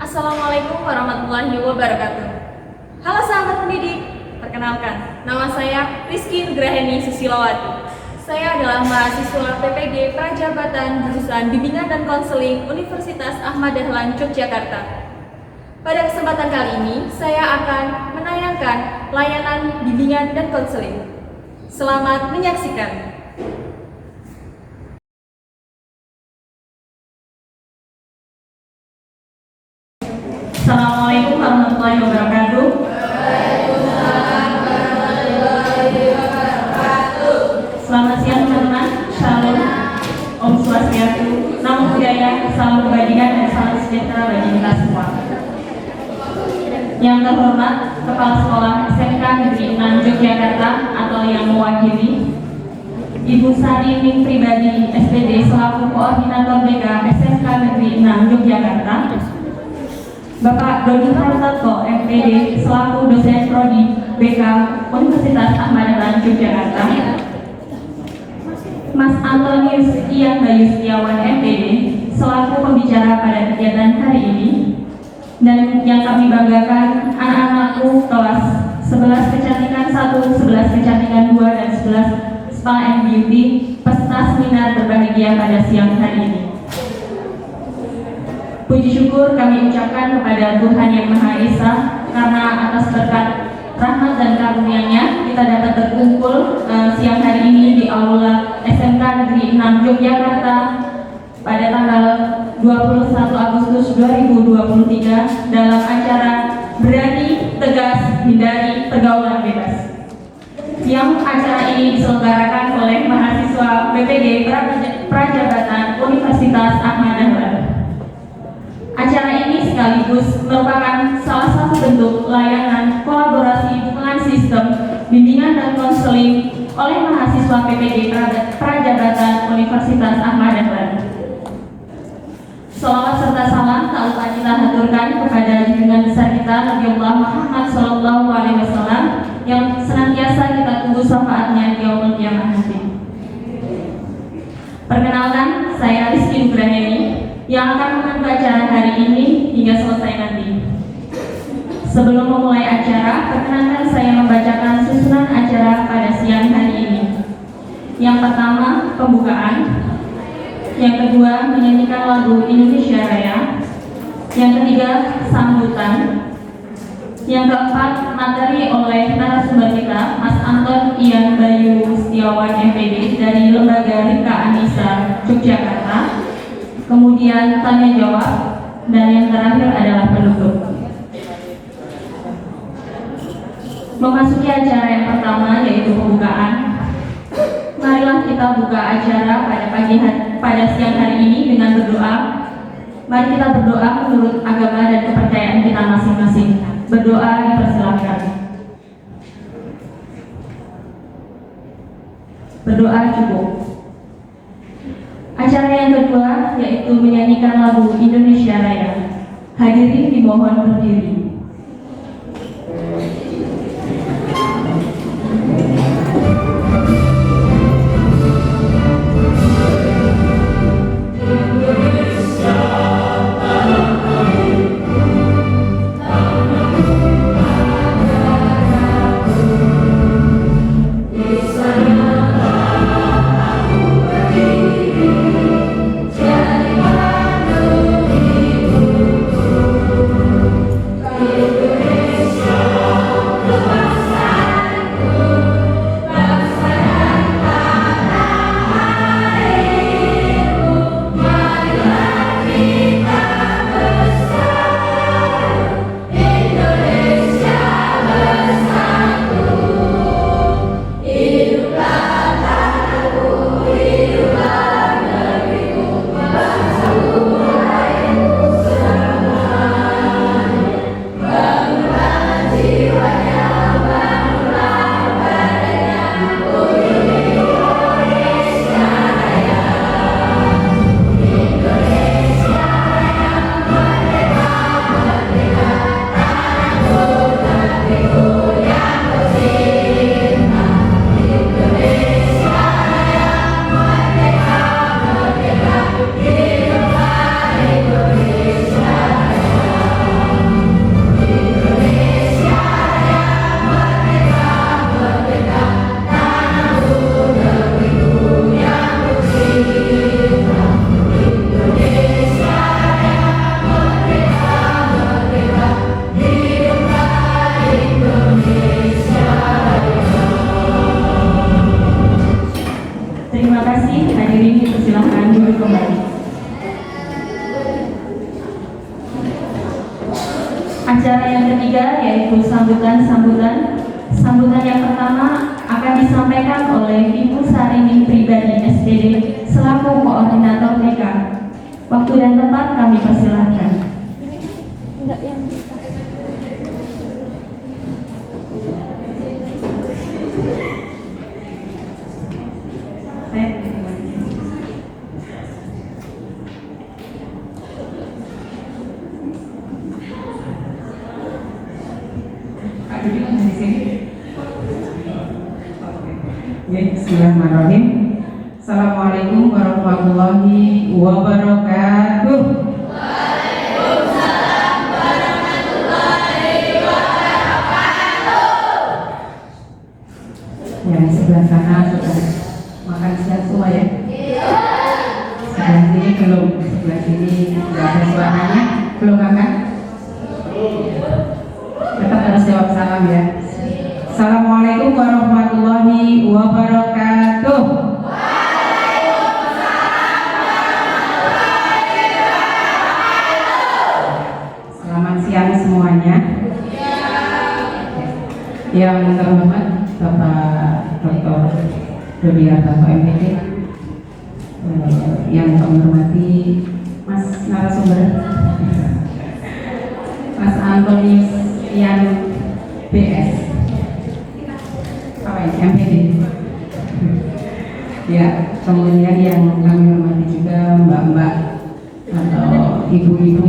Assalamualaikum warahmatullahi wabarakatuh. Halo sahabat pendidik, perkenalkan, nama saya Rizky Nugraheni Susilawati. Saya adalah mahasiswa PPG Prajabatan jurusan Bimbingan dan Konseling Universitas Ahmad Dahlan Yogyakarta. Pada kesempatan kali ini, saya akan menayangkan layanan bimbingan dan konseling. Selamat menyaksikan. Assalamualaikum warahmatullahi wabarakatuh. Selamat siang teman-teman. Shalom, Om Swastiastu, Namo Buddhaya, salam kebajikan dan salam sejahtera bagi kita semua. Yang terhormat Kepala Sekolah SMK Negeri 6 Yogyakarta atau yang mewakili, Ibu Sari Ning Pribadi SPD selaku Koordinator BK SMK Negeri 6 Yogyakarta, Bapak Dodi Hartanto MPD selaku dosen prodi BK Universitas Ahmad Dahlan Yogyakarta, Mas Antonius Ian Bayu Setiawan MPD selaku pembicara pada kegiatan hari ini, dan yang kami banggakan anak-anakku kelas 11 kecantikan 1, 11 kecantikan 2, dan 11 Spa and Beauty peserta seminar berbahagia pada siang hari ini. Puji syukur kami ucapkan kepada Tuhan Yang Maha Esa karena atas berkat rahmat dan karunia-Nya kita dapat berkumpul siang hari ini di Aula SMK Negeri 6 Yogyakarta pada tanggal 21 Agustus 2023 dalam acara Berani Tegas Hindari Pergaulan Bebas, yang acara ini diselenggarakan oleh mahasiswa PPG Prajabatan Universitas Ahmad Dahlan. Acara ini sekaligus merupakan salah satu bentuk layanan kolaborasi dukungan sistem bimbingan dan konseling oleh mahasiswa PPG Prajabatan Universitas Ahmad Dahlan. Salawat serta salam tak lupa kita haturkan kepada junjungan besar kita Nabi Allah Muhammad SAW yang senantiasa kita tunggu syafaatnya di yaumul qiyamah nanti. Perkenalkan, saya Rizky Nugraheni yang akan memandu acara hari ini hingga selesai nanti. Sebelum memulai acara, perkenankan saya membacakan susunan acara pada siang hari ini. Yang pertama, pembukaan. Yang kedua, menyanyikan lagu Indonesia Raya. Yang ketiga, sambutan. Yang keempat, materi oleh narasumber kita, Mas Anton Ian Bayu Setiawan MPD dari Lembaga Rifka Anissa Yogyakarta. Kemudian tanya jawab, dan yang terakhir adalah penutup. Memasuki acara yang pertama yaitu pembukaan. Marilah kita buka acara pada siang hari ini dengan berdoa. Mari kita berdoa menurut agama dan kepercayaan kita masing-masing. Berdoa dipersilakan. Berdoa cukup. Acara yang kedua yaitu menyanyikan lagu Indonesia Raya. Hadirin dimohon berdiri. Acara yang ketiga yaitu sambutan. Sambutan yang pertama akan disampaikan oleh Ibu Sarini Pribadi SPD selaku koordinator TK. Waktu dan tempat kami persilahkan. Bismillahirrahmanirrahim. Assalamualaikum warahmatullahi wabarakatuh. Waalaikumsalam warahmatullahi wabarakatuh. Yang sebelah sana sudah makan siang semua ya? Iya. Sebelah sini belum, sebelah sini tidak ada suaranya, belum makan? Tetap harus jawab salam ya. Assalamualaikum warahmatullahi wabarakatuh. Selamat siang semuanya. Yang terhormat Bapak Dr. Dodi Bapak MPD, yang kami hormati Mas narasumber Mas Antonius Ian BS MPD. Ya, kemudian yang kami hormati juga mbak-mbak atau ibu-ibu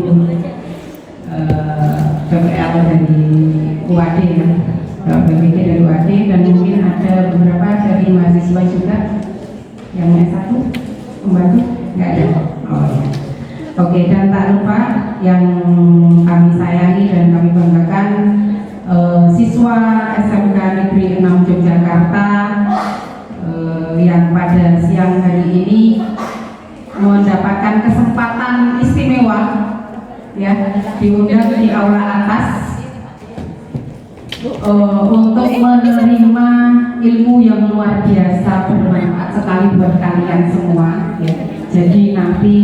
PPL dari UAD ya, PPG dari UAD, dan mungkin ada beberapa dari mahasiswa juga yang S1 membantu, nggak ada? Oh ya. Oke, dan tak lupa yang kami sayangi dan kami banggakan, siswa SMK Negeri 6 Yogyakarta yang pada siang hari ini mendapatkan kesempatan istimewa ya, diundang di aula atas untuk menerima ilmu yang luar biasa bermanfaat sekali buat kalian semua ya. Jadi nanti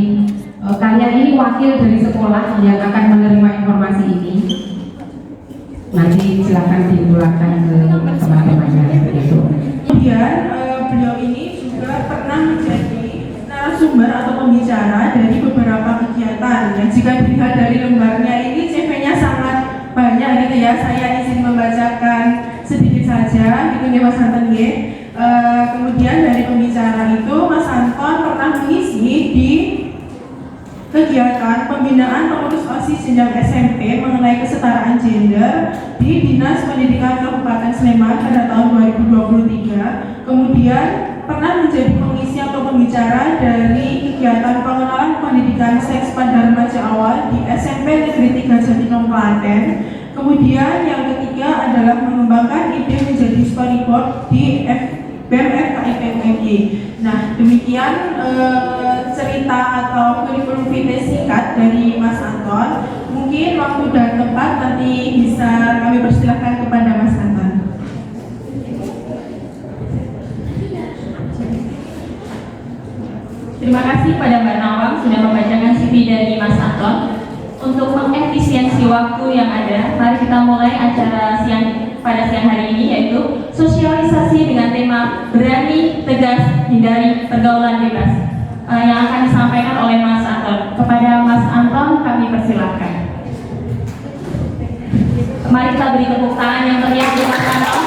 kalian ini wakil dari sekolah yang akan menerima informasi ini. Nanti silakan dipulangkan ke teman-temannya begitu. Kemudian beliau ini juga pernah menjadi narasumber atau pembicara dari beberapa kegiatan. Dan jika dilihat dari lembarnya ini, CV-nya sangat banyak gitu ya. Saya izin membacakan sedikit saja, gitu ya Mas Anton ya. Kemudian dari pembicara itu, Mas Anton pernah mengisi di kegiatan pembinaan pengurus OSIS jenjang SMP mengenai kesetaraan gender di Dinas Pendidikan Kabupaten Sleman pada tahun 2023. Kemudian pernah menjadi pengisi atau pembicara dari kegiatan pengenalan pendidikan seks pada remaja awal di SMP Negeri 3 Jatinong Klaten. Kemudian yang ketiga adalah mengembangkan ide menjadi storyboard di BMFKIP UNY. Nah, demikian cerita atau kurikulum vitae singkat dari Mas Anton. Mungkin waktu dan tempat nanti bisa kami persilahkan kepada Mas Anton. Terima kasih pada Mbak Nawang sudah membacakan CV dari Mas Anton. Untuk mengefisiensi waktu yang ada, mari kita mulai acara pada siang hari ini, yaitu sosialisasi dengan tema berani, tegas, hindari pergaulan bebas, yang akan disampaikan oleh Mas Anton. Kepada Mas Anton kami persilahkan. Mari kita beri tepuk tangan yang meriah untuk Mas Anton.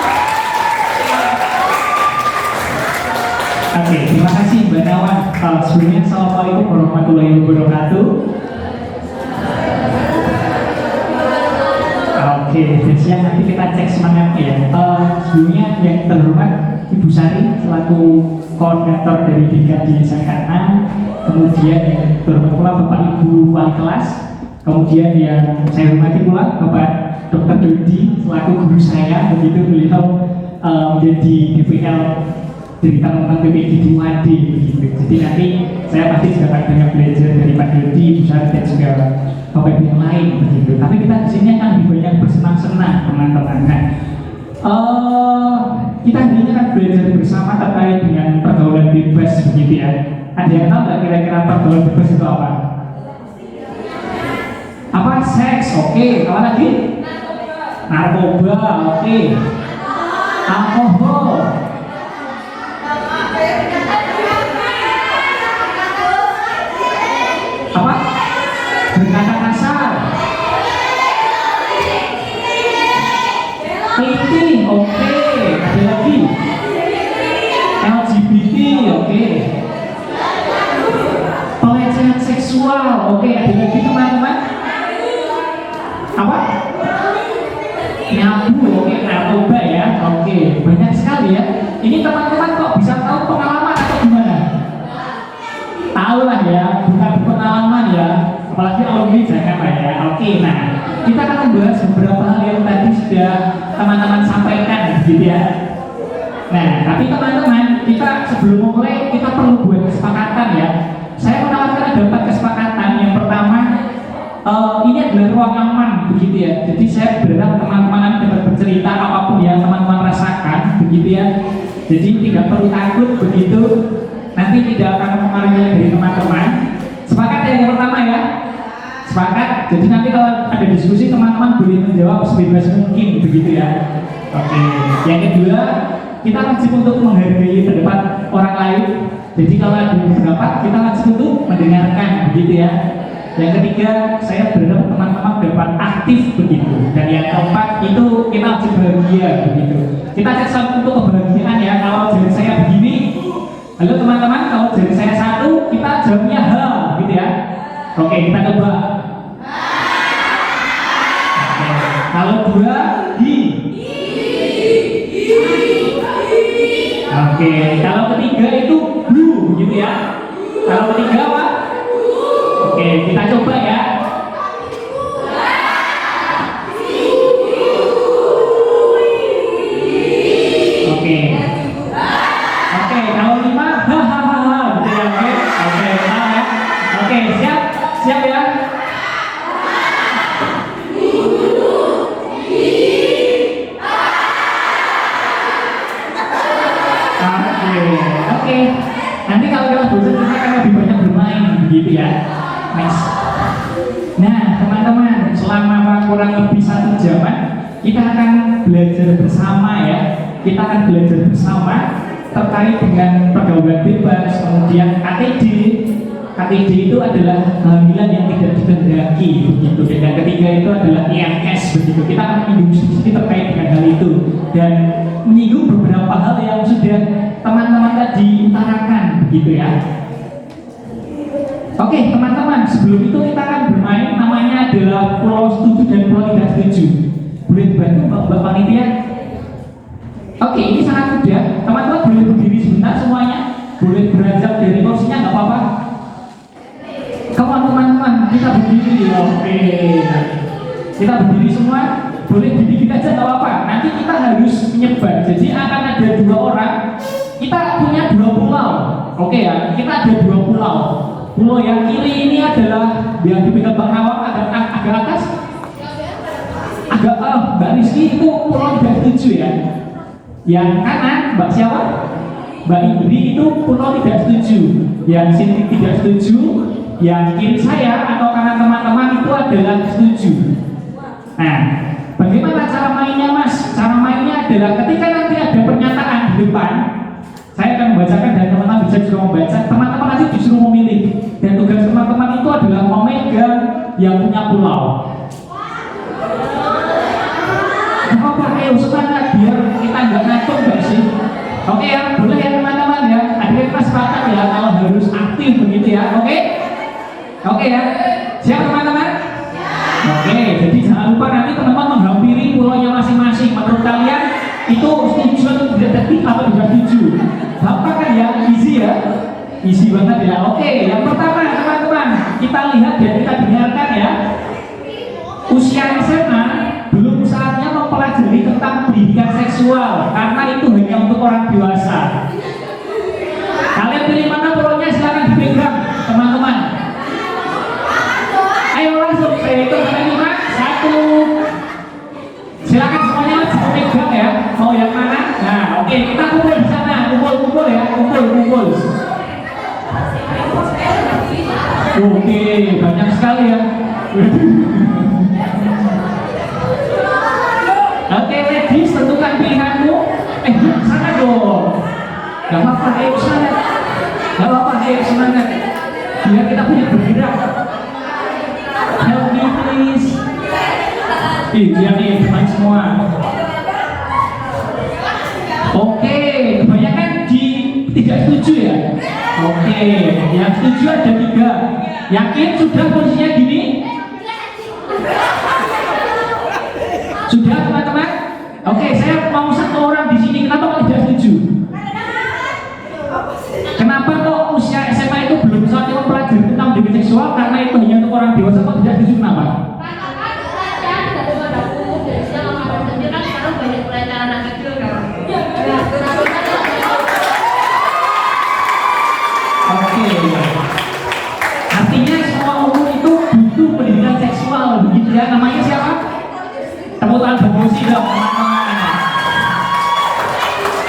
Oke, terima kasih Mbak Nawan. Sebelumnya Assalamualaikum warahmatullahi wabarakatuh. Oke, biasanya nanti kita cek semangatnya ya. Sebelumnya yang terhormat Ibu Sari selaku koordinator dari DKD SMK 6, kemudian yang terhormat pula Bapak Ibu Wali Kelas, kemudian yang saya hormati pula Bapak Dr. Dodi selaku guru saya, begitu beliau menjadi DPL dari teman-teman PPG di UAD begitu. Jadi nanti saya pasti juga akan banyak belajar dari Pak Dodi, Ibu Sari dan juga Bapak Ibu yang lain begitu. Tapi kita di sini akan lebih banyak bersenang-senang teman-teman. Nah, kita hari ini akan belajar bersama terkait dengan pergaulan bebas begitu ya. Ada yang tahu nggak kira-kira pergaulan bebas itu apa? Apa seks, oke. Apa lagi? Narkoba, oke. Alkohol. Apa? Berkata kasar. Dating, oke. Ada lagi? LGBT, oke. Pelecehan seksual, oke. Ada lagi teman-teman? Apa? Nyabu, oke. Narkoba ya, oke. Banyak sekali ya. Ini teman-teman kok bisa tahu pengalaman atau gimana? Tahu lah ya, bukan pengalaman ya. Apalagi alumni Jakarta ya. Oke, nah kita akan membahas beberapa hal yang tadi sudah teman-teman sampaikan, gitu ya. Nah, tapi teman-teman, kita sebelum memulai kita perlu buat kesepakatan ya. Saya menawarkan ada 4 kesepakatan. Yang pertama, ini adalah ruang aman, begitu ya. Jadi saya berharap teman-teman dapat bercerita apapun yang teman-teman rasakan, begitu ya. Jadi tidak perlu takut begitu. Nanti tidak akan mempengaruhi dari teman-teman. Sepakat ya yang pertama ya? Sepakat. Jadi nanti kalau ada diskusi teman-teman boleh menjawab sebebas mungkin, begitu ya. Oke. Yang kedua, kita wajib untuk menghargai pendapat orang lain. Jadi kalau ada pendapat, kita wajib untuk mendengarkan, begitu ya. Yang ketiga, saya berharap teman-teman dapat aktif begitu. Dan yang keempat itu kita wajib bahagia begitu. Kita cek untuk kebahagiaan ya. Kalau jari saya begini, halo teman-teman, kalau jari saya 1, kita jawabnya ha, gitu ya. Oke, kita coba. Oke. Kalau 2, hi. Oke, kalau ketiga itu blue, gitu ya. Kalau ketiga apa? Oke, kita coba ya. Oke. Oke, kalau 5 hahaha, gitu ya. Oke. Oke, ya. Oke, siap? Siap ya? Oke. Nanti kalau kita bosan kita akan lebih banyak bermain begitu ya. Nice. Nah, teman-teman, selama kurang lebih 1 jaman kita akan belajar bersama ya. Kita akan belajar bersama terkait dengan pergaulan bebas, kemudian KTD. KTD itu adalah kehamilan yang tidak dikehendaki begitu. Dan yang ketiga itu adalah IMS begitu. Kita akan menyinggung sedikit terkait dengan hal itu dan menyinggung beberapa hal yang sudah teman-teman tadi utarakan begitu ya. Oke teman-teman, sebelum itu kita akan bermain, namanya adalah pulau setuju dan pulau tidak setuju. Boleh dibantu Mbak Panitia? Oke, ini sangat mudah. Teman-teman boleh berdiri sebentar semuanya. Boleh beranjak dari kursinya, nggak apa-apa. Teman-teman, kita berdiri. Oke, kita berdiri semua. Boleh dikit aja nggak apa-apa. Nanti kita harus menyebar. Jadi akan ada 2 orang. Kita punya 2 pulau. Oke ya, kita ada 2 pulau. Pulau yang kiri ini adalah yang dipegang Bang Nawang, agak atas. Agak Mbak Rizky itu pulau tidak setuju ya. Yang kanan Mbak siapa? Mbak Indri itu pulau tidak setuju. Yang sini tidak setuju. Yang kiri saya atau kanan teman-teman itu adalah setuju. Nah, bagaimana cara mainnya Mas? Cara mainnya adalah ketika nanti ada pernyataan di depan, saya akan membacakan dan teman-teman bisa juga membaca. Teman-teman nanti disuruh memilih. Dan tugas teman-teman itu adalah memegang yang punya pulau. Apa? Ayo semangat biar kita nggak ngantuk nggak sih? Oke ya, boleh ya teman-teman ya. Akhirnya kita sepakat ya kalau harus aktif begitu ya. Oke? Oke ya. Siap teman-teman? Oke, jadi jangan lupa nanti teman-teman menghampiri pulaunya masing-masing. Menurut kalian itu setuju atau tidak setuju? Gampang kan ya? Easy ya? Easy banget ya. Oke, yang pertama teman-teman, kita lihat dan kita dengarkan ya. Usia SMA belum saatnya mempelajari tentang pendidikan seksual karena itu hanya untuk orang dewasa. Kalian pilih mana pulaunya, silakan dipegang teman-teman. Ayo langsung saya hitung sampai 5, 1. Silakan semuanya dipegang ya. Mau yang mana? Nah, oke, kita kumpul di sana, kumpul ya, kumpul. Oke, banyak sekali ya. Gak apa-apa, ayo semangat. Gak apa-apa, ayo semangat. Biar kita punya bergerak. Help me please. Iya nih, teman semua. Oke, kebanyakan tidak setuju ya. Oke, yang setuju ada 3. Yakin sudah posisinya gini? Sudah teman-teman? Oke, saya mau 1 orang di sini. Kenapa kok tidak setuju? Kenapa kok usia SMA itu belum saatnya mempelajari tentang pendidikan seksual? Karena itu hanya untuk orang dewasa. Kok tidak setuju? Kenapa? Oke, artinya semua umur itu butuh pendidikan seksual, begitu ya? Namanya siapa? Tepuk tangan berfungsi dong, teman-teman.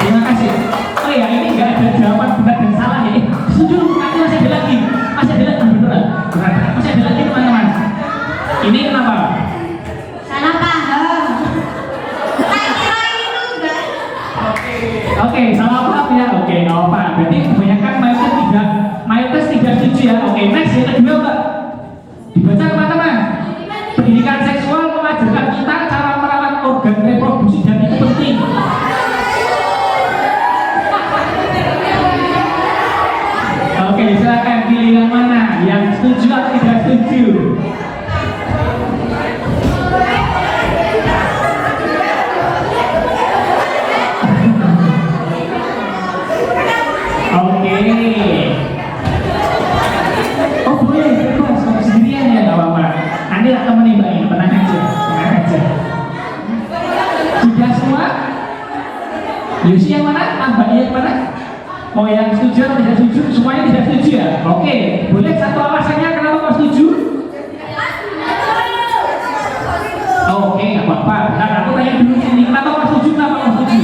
Terima kasih. Oh ya, ini nggak ada jawaban benar dan salah ya. Setuju? Nanti masih ada lagi, beneran. Masih ada lagi teman-teman. Ini kenapa? Salah paham. Oke, salah paham ya. Oke, nggak apa. Berarti kebanyakan mayoritas tidak setuju ya. Oke, next yang kedua Mbak. Dibaca teman-teman. Pendidikan seksual mengajarkan kita cara merawat organ reproduksi dan itu penting. Oke, silakan pilih yang mana, yang setuju atau tidak setuju. Oke. Oh boleh, bebas, kalau sendirian ya nggak apa-apa. Nanti lah temenin Mbak ini, tenang aja. Sudah semua? Yusi yang mana? Mbak yang mana? Oh yang setuju atau tidak setuju? Semuanya tidak setuju ya? Oke, boleh 1 alasannya kenapa kok setuju? Oke, nggak apa-apa. Nah, aku tanya dulu sini, kenapa kok setuju? Kenapa kok setuju?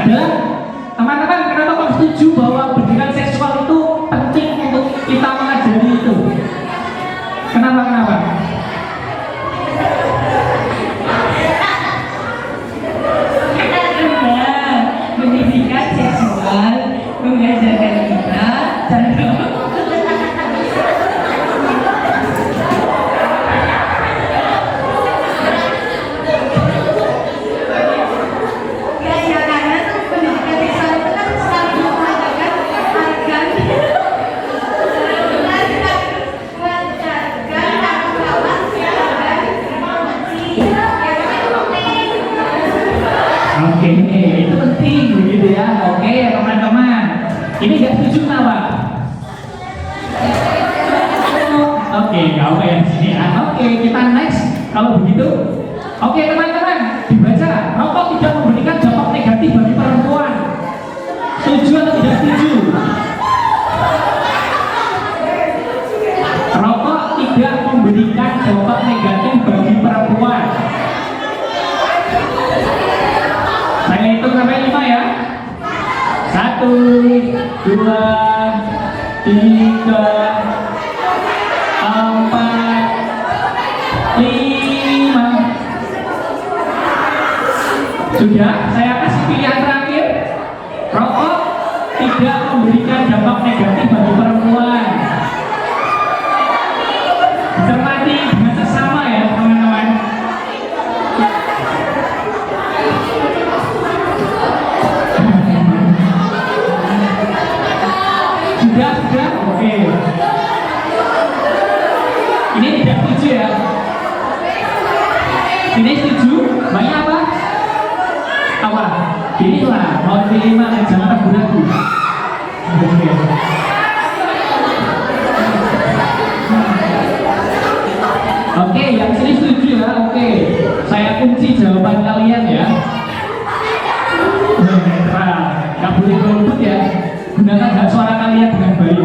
Ada? Teman-teman, kenapa kok setuju bahwa pendidikan seksual itu penting untuk kita mengajari itu? Kenapa? Pendidikan seksual mengajarkan kita cara Karena tuh pendidikan seksual itu kan selalu mengajarkan agar Oke, itu penting begitu ya. Oke, teman-teman. Ini nggak setuju kenapa? Oke, nggak apa ya di sini. Oke, kita next. Kalau begitu, oke teman-teman, dibaca. Rokok tidak memberikan dampak negatif bagi perempuan. Setuju atau tidak setuju? Rokok tidak memberikan dampak negatif bagi perempuan. Saya hitung sampai 5 ya. 1, 2, 3, 4, 5. Sudah, saya kasih pilihan terakhir. Rokok tidak memberikan dampak negatif bagi perempuan. Cermati dengan sesama ya teman-teman. Sudah, oke. Ini tidak setuju ya. Ini setuju, banyak apa? Apa? Inilah, mau pilih mana, jangan ragu-ragu. Oke. Oke, yang sini setuju ya. Oke, saya kunci jawaban kalian ya. Netral, nggak boleh golput ya. Gunakan hak suara kalian dengan baik.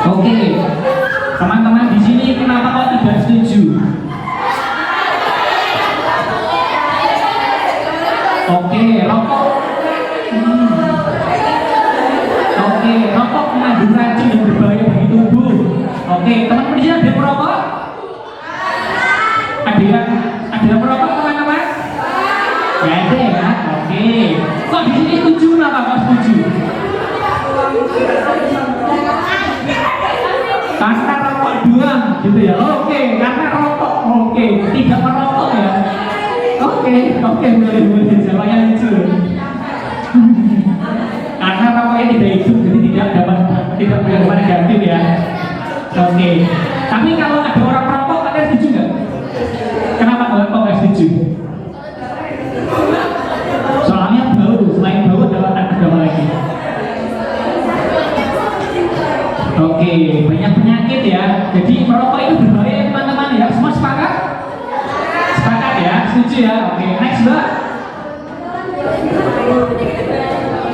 Oke, teman-teman di sini kenapa kok tidak setuju? Oke, rokok. Oke, rokok mengandung racun yang berbahaya bagi tubuh. Oke, teman-teman di sini ada yang merokok? Ada yang merokok teman-teman? Nggak ada ya. Oke. buang gitu ya. Oke, karena rokok. Oke, tidak merokok ya. Oke, boleh. Jawabannya lucu. Karena rokoknya tidak hidup, jadi tidak berdampak negatif ya. Oke. Tapi kalau ada orang perokok, kalian setuju nggak? Kenapa kok nggak setuju? Soalnya bau, selain bau adalah ada lagi. Oke, banyak penyakit ya. Jadi merokok itu berbahaya teman-teman ya. Semua sepakat? Sepakat ya, setuju ya. Oke, next mbak.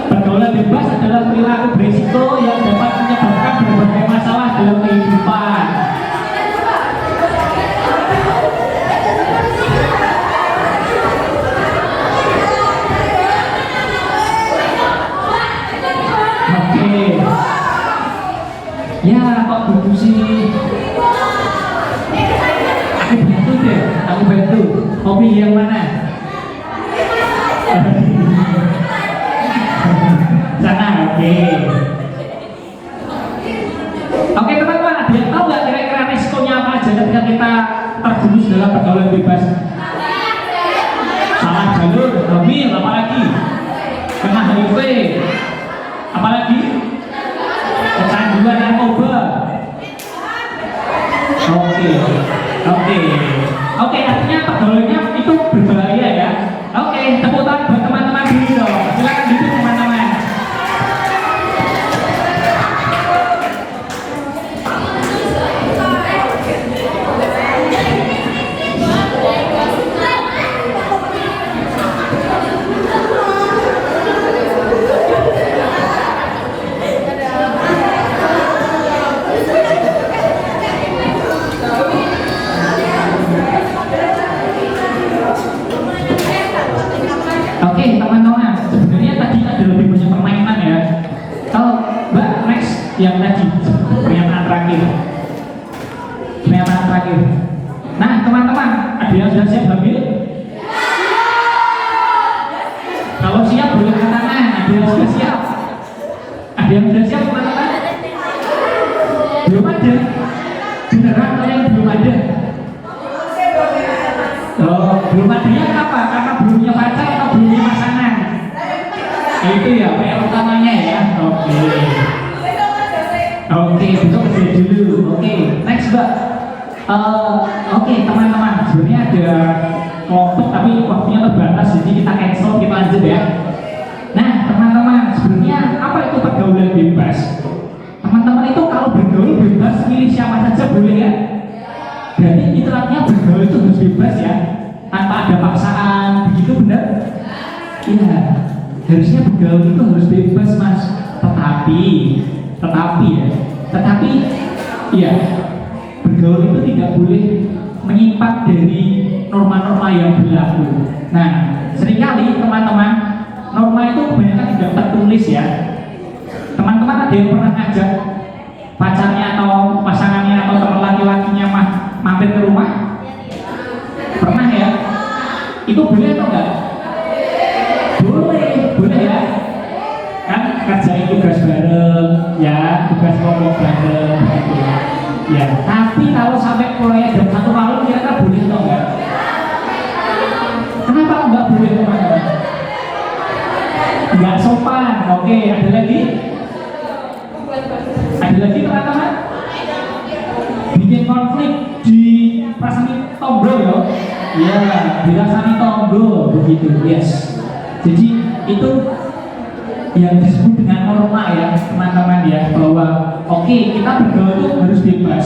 Pergaulan bebas adalah perilaku berisiko yang dapat menyebabkan berbagai masalah dalam kehidupan. Oke. Ya, kok gitu sih? Aku bantu. Mau pilih yang mana? Sana, oke. Oke teman-teman, ada yang tahu nggak kira-kira resikonya apa aja ketika kita terjerumus dalam pergaulan bebas? Salah jalur, hamil, apalagi? Kena HIV, apalagi? Kecanduan narkoba. Oke, artinya pergaulannya itu berbahaya ya. Oke, tepuk tangan buat teman-teman dulu dong. Silakan duduk teman-teman. Oke teman-teman, sebenarnya tadi ada lebih banyak permainan ya. Kalau mbak next yang tadi pernyataan terakhir. Nah teman-teman, ada yang sudah siap hamil? Kalau siap boleh angkat tangan. Ada yang sudah siap? Ada yang sudah siap teman-teman? Belum ada? Beneran kalau yang belum ada? Oh, belum adanya apa? Karena belum punya pacar atau belum punya pasangan? Itu ya, PR utamanya ya. Oke, besok kerja dulu. Oke, next mbak. Oke teman-teman, sebenarnya ada kelompok tapi waktunya terbatas, jadi kita cancel, kita lanjut ya. Nah teman-teman, sebenarnya apa itu pergaulan bebas? Teman-teman itu kalau bergaul bebas, milih siapa saja boleh ya. Berarti itulah bergaul itu harus bebas ya, tanpa ada paksaan, begitu benar? Iya, harusnya bergaul itu harus bebas mas. Tetapi ya, bergaul itu tidak boleh menyimpang dari norma-norma yang berlaku. Nah, seringkali teman-teman, norma itu kebanyakan tidak tertulis ya. Teman-teman ada yang pernah ngajak pacarnya atau pasangannya atau teman laki-lakinya mampir ke rumah? Pernah ya? Itu boleh atau enggak? Boleh ya? Kan kerjain tugas bareng, ya, tugas kelompok bareng, gitu ya. Tapi kalau sampai proyek jam 1 malam, kira-kira boleh atau enggak? Kenapa enggak boleh teman-teman? Enggak sopan. Oke, ada lagi? Ada lagi teman-teman? Bikin konflik di prasani tombol ya, dirasani tombol begitu, yes. Jadi itu yang disebut dengan norma ya teman-teman ya, bahwa oke, kita bergaul itu harus bebas,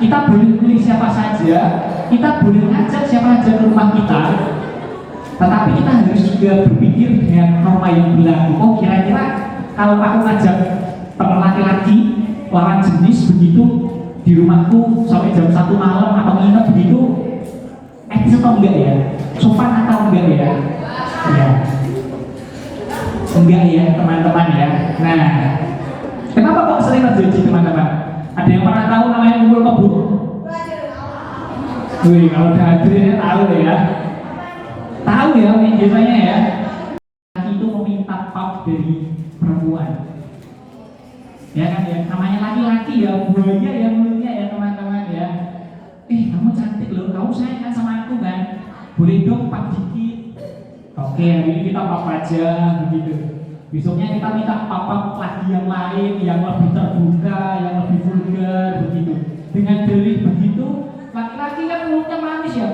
kita boleh pilih siapa saja, kita boleh ngajak siapa saja ke rumah kita, tetapi kita harus juga berpikir dengan norma yang berlaku. Oh kira-kira kalau aku ngajak teman laki-laki lawan jenis begitu di rumahku sampai jam 1 malam atau nginep begitu, etis atau enggak ya? Sopan atau enggak ya? Ya, enggak ya teman-teman ya. Nah, kenapa kok sering terjadi teman-teman? Ada yang pernah tahu namanya ngumpul kebo? Wih, kalau udah hadirnya tahu ya. Tahu ya biasanya ya. Laki itu meminta pap dari perempuan. Ya kan ya, namanya laki-laki ya, buaya ya mulutnya ya teman-teman ya. kamu sayang kan sama aku kan? Boleh dong pap dikit. Oke, hari ini kita pap aja begitu. Besoknya kita minta pap lagi yang lain, yang lebih terbuka, yang lebih vulgar begitu. Dengan dalih begitu, laki-laki kan mulutnya manis ya.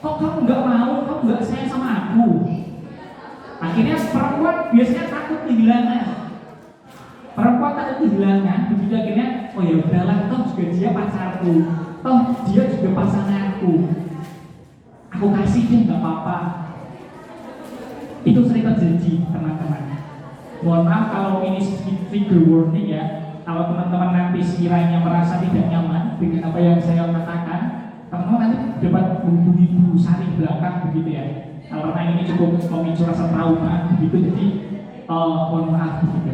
Kok kamu nggak mau, kamu nggak sayang sama aku? Akhirnya perempuan biasanya takut kehilangan. Perempuan takut kehilangan, begitu akhirnya, oh ya udahlah, toh juga dia pacarku, toh dia juga pasanganku. Aku kasih dia nggak apa-apa. Itu sering terjadi teman-teman. Mohon maaf kalau ini sedikit trigger warning ya. Kalau teman-teman nanti sekiranya merasa tidak nyaman dengan apa yang saya katakan, teman-teman nanti dapat menghubungi Bu Sari belakang begitu ya. Karena ini cukup memicu rasa trauma begitu, jadi mohon maaf begitu.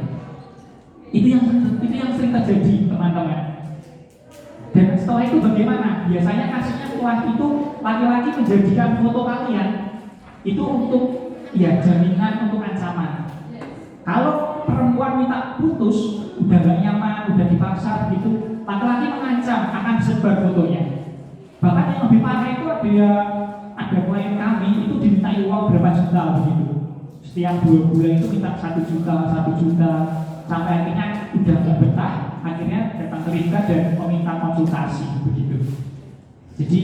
Itu yang sering terjadi teman-teman. Dan setelah itu bagaimana? Biasanya kasusnya setelah itu laki-laki menjadikan foto kalian itu untuk ya jaminan untuk ancaman. Kalau perempuan minta putus, udah gak nyaman, udah dipaksa begitu, laki-laki mengancam akan disebar fotonya. Bahkan yang lebih parah itu ada klien kami itu dimintai uang berapa juta begitu. Setiap 2 bulan itu minta 1 juta, sampai akhirnya udah gak betah, akhirnya datang ke Rika dan meminta konsultasi begitu. Jadi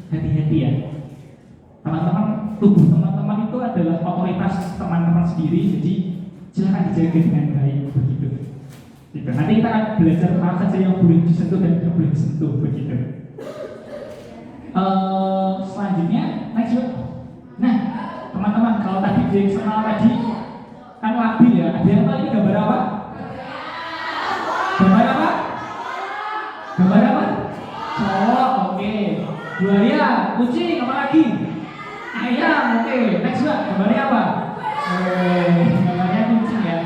hati-hati ya. Teman-teman, tubuh teman-teman itu adalah otoritas teman-teman sendiri, jadi silakan dijaga dengan baik begitu. Gitu. Nanti kita akan belajar apa saja yang boleh disentuh dan tidak boleh disentuh begitu. Selanjutnya next yuk. Nah teman-teman, kalau tadi di eksternal tadi kan labil ya. Ada yang tahu ini gambar apa? Gambar apa? Gambar apa? Cowok, oke. Buaya, kucing, apa lagi? Ayam, oke. Next yuk, gambarnya apa? Gambarnya kucing ya.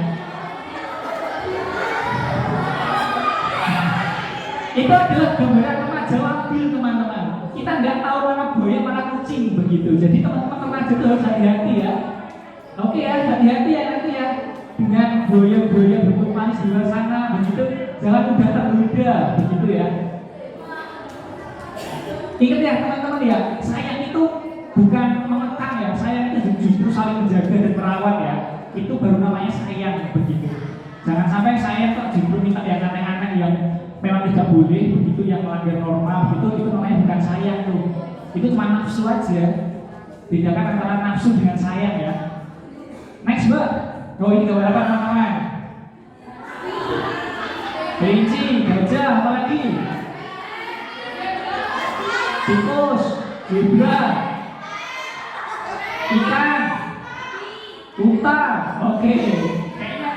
Itu adalah gambaran remaja labil teman-teman. Kita nggak tahu mana buaya mana kucing begitu. Jadi teman-teman remaja itu harus hati-hati ya. Oke ya, hati-hati ya nanti ya. Dengan buaya-buaya bentuk manis di luar sana begitu, jangan mudah tergoda begitu ya. Ingat ya teman-teman ya, sayang itu bukan mengekang ya, sayang itu justru saling menjaga dan merawat ya. Itu baru namanya sayang begitu. Jangan sampai sayang kok justru minta yang aneh-aneh yang memang tidak boleh begitu, yang melanggar normal itu namanya bukan sayang tuh. Itu cuma nafsu aja. Bedakan antara nafsu dengan sayang ya. Next mbak. Oh ini gambar apa teman-teman? Kelinci, gajah, apa lagi? Tikus, zebra, ikan, unta, oke. Kayaknya,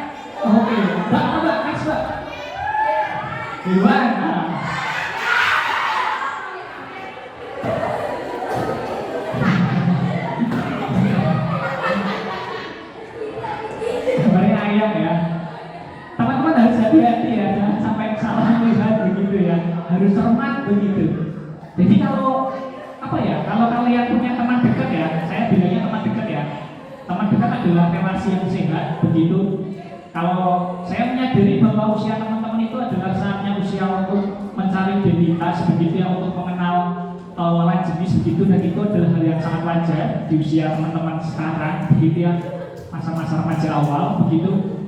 oke. Mbak, next mbak. Hewan. Gambarnya ayam ya. Teman-teman harus hati-hati ya, jangan sampai salah melihat begitu ya. Harus cermat begitu. Jadi kalau apa ya? Kalau kalian punya teman dekat ya, saya bilangnya teman dekat ya. Teman dekat adalah relasi yang sehat begitu. Kalau saya menyadari bahwa usia teman-teman itu adalah saatnya usia untuk mencari identitas begitu ya, untuk mengenal lawan jenis begitu, dan itu adalah hal yang sangat wajar di usia teman-teman sekarang begitu ya, masa-masa remaja awal begitu.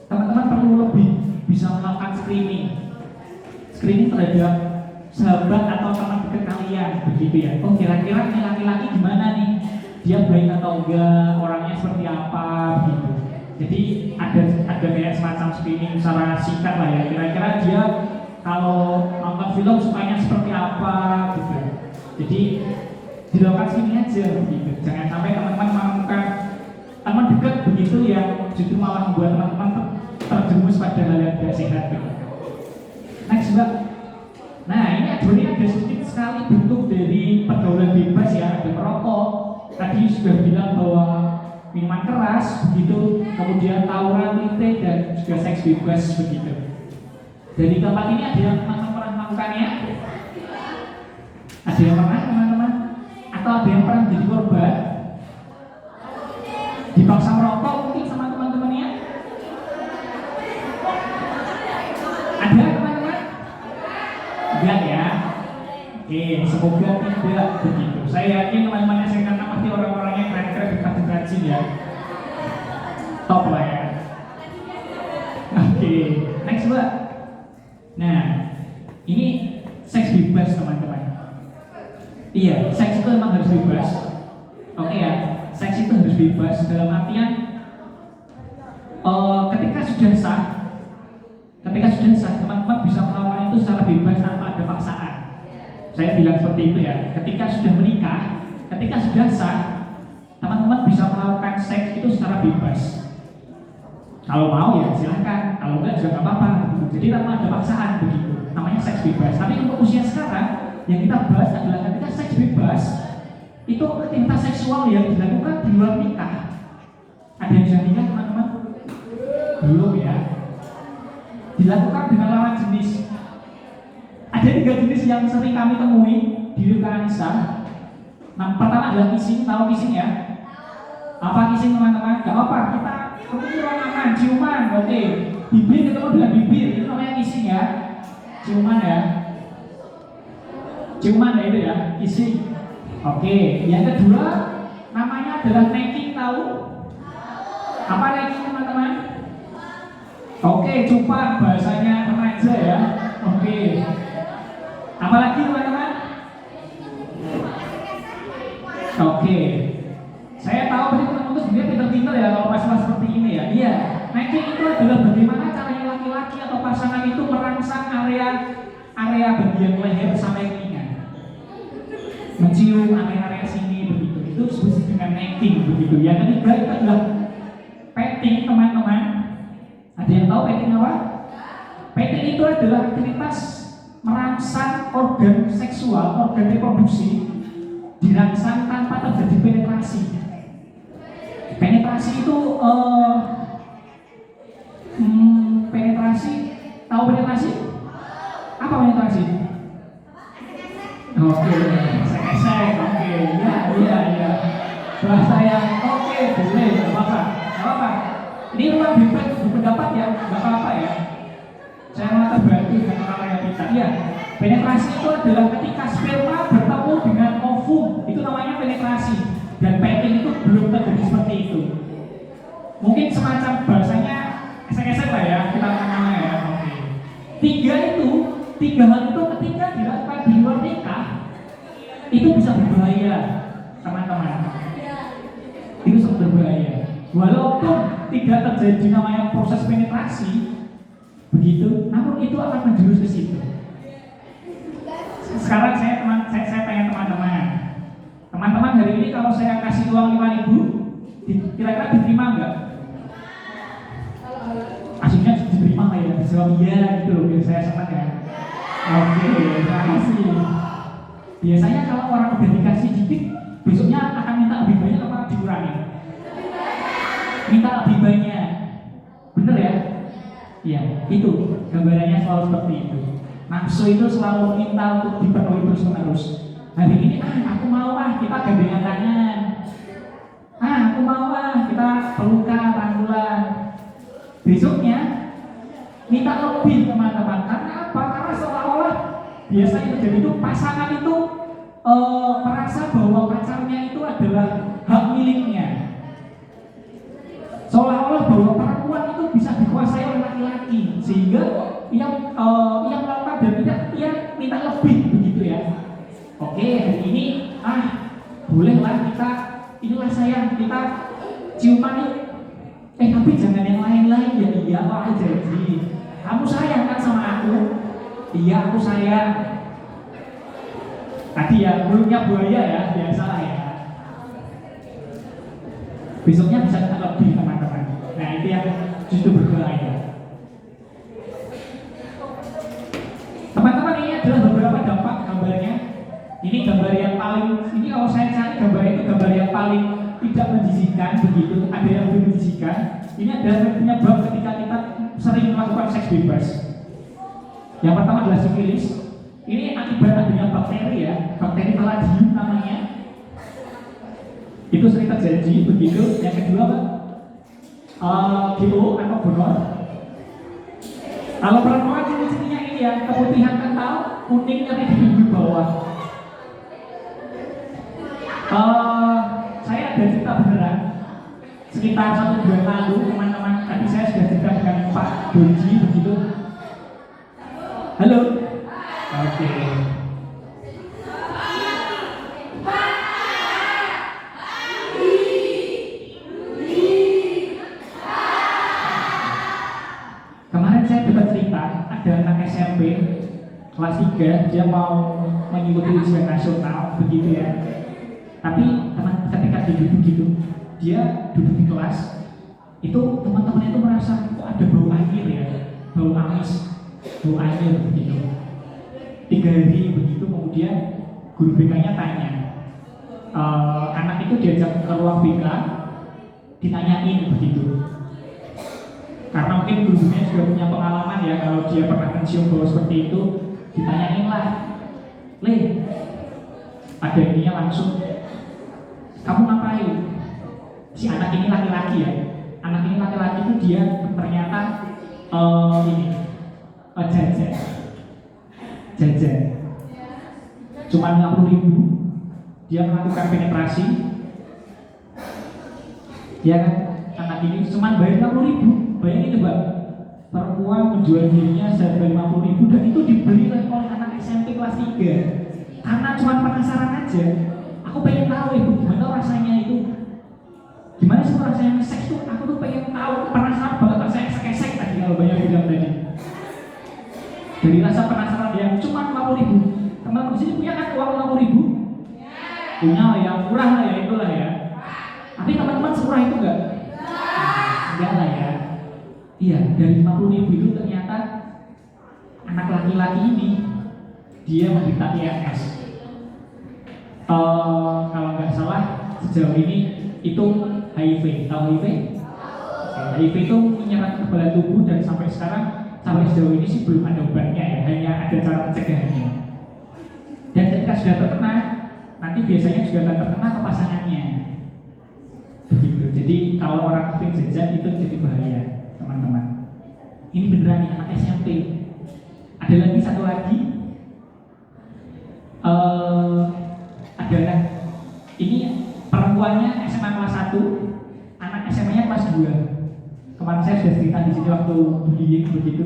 Teman-teman perlu lebih bisa melakukan screening terhadap sahabat atau teman dekat kalian begitu ya. Oh kira-kira ini laki-laki gimana nih? Dia baik atau enggak? Orangnya seperti apa gitu. Jadi ada kayak semacam screening secara singkat lah ya. Kira-kira dia kalau nonton film sukanya seperti apa gitu. Jadi dilakukan screening aja begitu. Jangan sampai teman-teman menemukan teman dekat begitu yang justru malah membuat teman-teman terjerumus pada hal yang tidak sehat gitu. Next mbak. Nah ini ada sedikit sekali bentuk dari pergaulan bebas ya. Ada merokok. Tadi sudah bilang bahwa minuman keras begitu, kemudian tawuran, lite, dan juga seks bebas begitu. Dari tempat ini ada yang pernah melakukannya? Ada yang pernah teman-teman? Atau ada yang pernah menjadi korban? Dipaksa merokok mungkin sama teman-temannya? Ada teman-teman? Enggak ya? Oke, semoga tidak begitu. Saya yakin teman-teman SMK pasti orang-orangnya keren-keren, rajin ya. Top lah ya. Oke, next Mbak. Nah, ini seks bebas teman-teman. Iya, seks itu memang harus bebas. Oke ya, seks itu harus bebas dalam artian ketika sudah sah, teman-teman bisa melakukan itu secara bebas tanpa ada paksaan. Saya bilang seperti itu ya. Ketika sudah menikah, ketika sudah sah, teman-teman bisa melakukan seks itu secara bebas. Kalau mau ya silahkan, kalau enggak juga nggak apa-apa. Jadi tanpa ada paksaan begitu. Namanya seks bebas. Tapi untuk usia sekarang, yang kita bahas adalah ketika seks bebas itu aktivitas seksual yang dilakukan di luar nikah. Ada yang sudah nikah teman-teman? Belum ya. Dilakukan dengan lawan jenis. Ada 3 jenis yang sering kami temui di lingkungan Islam. Nah, pertama adalah kissing. Tahu kissing ya? Apa kissing teman-teman? Gak apa, kita aman, ciuman, oke. Bibir ketemu dengan bibir, itu namanya kissing ya. Ciuman ya. Ciuman ya itu ya, kissing. Oke, yang kedua namanya adalah necking, tahu? Apa necking teman-teman? Oke, cupang bahasanya remaja ya. Oke. Apalagi teman-teman? Oke. Saya tahu tadi teman-teman sebenarnya pinter-pinter ya kalau masalah seperti ini ya. Iya, necking itu adalah bagaimana caranya laki-laki atau pasangan itu merangsang area bagian leher sampai telinga. Mencium area sini begitu. Itu disebut dengan necking begitu. Yang ketiga itu adalah petting teman-teman. Ada yang tahu petting apa? Petting itu adalah aktivitas merangsang organ seksual, organ reproduksi dirangsang tanpa terjadi penetrasi. Penetrasi itu penetrasi, tahu penetrasi? Apa penetrasi? Oke, sek, oke, ya. Bahasa yang oke, boleh, nggak apa-apa. Ini memang bebas berpendapat ya, nggak apa-apa ya. Saya malah terbantu dengan orang yang kita. Ya, penetrasi itu adalah ketika sperma bertemu dengan ovum, itu namanya penetrasi. Dan petting itu belum terjadi seperti itu. Mungkin semacam bahasanya esek-esek lah ya, kita namanya ya. Oke. Tiga hal itu ketika dilakukan di luar nikah, itu bisa berbahaya, teman-teman. Itu sangat berbahaya. Walaupun tidak terjadi namanya proses penetrasi, begitu, namun itu akan menjurus ke situ. Sekarang saya tanya teman-teman hari ini kalau saya kasih uang 5.000, kira-kira diterima enggak? Aslinya diterima nggak ya? Dijawab iya gitu loh, biar saya senang ya. Oke, terima kasih. Biasanya kalau orang udah dikasih dikit, besoknya akan minta lebih banyak apa dikurangi? Minta lebih banyak, bener ya? Iya, itu gambarannya selalu seperti itu. Nafsu itu selalu minta untuk dipenuhi terus-menerus. Hari ini aku mau kita gandengan tangan. Aku mau kita pelukan, rangkulan. Besoknya minta lebih teman-teman. Karena apa? Karena seolah-olah biasanya terjadi itu pasangan itu merasa bahwa pacarnya itu adalah hak miliknya. Seolah-olah bahwa perempuan itu bisa dikuasai oleh laki-laki, sehingga yang melakukan dan dia minta lebih begitu ya. Oke, hari ini bolehlah kita, inilah sayang, kita ciuman yuk. Tapi jangan yang lain-lain ya. Iya, aku janji. Kamu sayang kan sama aku? Iya, aku sayang. Tadi ya, mulutnya buaya ya, biasalah ya. Besoknya bisa kita lebih teman-teman. Nah, itu yang justru berbahaya. Teman-teman, ini adalah beberapa dampak gambarnya. Ini gambar yang paling, ini kalau saya cari gambar itu gambar yang paling tidak menjijikan begitu. Ada yang lebih menjijikan. Ini adalah penyebab ketika kita sering melakukan seks bebas. Yang pertama adalah sifilis. Ini akibat adanya bakteri ya, bakteri palladium namanya. Itu sering terjadi begitu. Yang kedua GO atau gonor. Kalau perempuan ciri-cirinya ini ya, keputihan kental, kuning nyeri di bibir bawah. Saya ada cerita beneran. Sekitar 1 bulan lalu, teman-teman, tadi saya sudah cerita dengan Pak Doji begitu. Halo. Oke. Kemarin saya dapat cerita ada anak SMP kelas 3, dia mau mengikuti ujian nasional begitu ya. Tapi teman ketika dia duduk gitu, dia duduk di kelas, itu teman-teman itu merasa kok ada bau air ya, bau amis, bau air begitu. 3 hari begitu, kemudian guru BK-nya tanya, anak itu diajak ke ruang BK, ditanyain begitu. Karena mungkin gurunya juga punya pengalaman ya, kalau dia pernah mencium bau seperti itu, ditanyain lah, Le, ada ininya langsung, kamu ngapain? Si anak ini laki-laki ya, anak ini laki-laki itu dia ternyata jajan, cuma 50.000, dia melakukan penetrasi, ya kan? Anak ini cuma bayar 50.000, bayangin coba, perempuan menjual dirinya seharga 50.000 dan itu dibeli oleh anak SMP kelas 3 karena cuma penasaran aja. Aku pengen tahu ibu gimana rasanya itu, gimana sih rasanya seks tuh, aku tuh pengen tahu, penasaran banget rasanya esek-esek tadi kalau banyak bilang tadi. Dari rasa penasaran yang cuma 50.000, teman-teman di sini punya kan uang 50.000? Punya yang murah lah ya, itulah ya. Tapi teman-teman semurah itu enggak? Enggak lah ya. Iya, dari 50.000 itu ternyata anak laki-laki ini dia menderita IMS. Kalau nggak salah sejauh ini itu HIV. Tahu HIV? HIV itu menyerang kekebalan tubuh dan sampai sekarang, sampai sejauh ini sih belum ada obatnya ya, hanya ada cara pencegahannya. Dan ketika sudah terkena, nanti biasanya juga akan terkena ke pasangannya. Begitu. Jadi kalau orang sering jajan itu jadi bahaya, teman-teman. Ini beneran nih anak SMP. Ada lagi satu lagi, adalah ini perempuannya SMA kelas 1, anak SMA-nya kelas 2. Kemarin saya sudah cerita di sini waktu bullying begitu.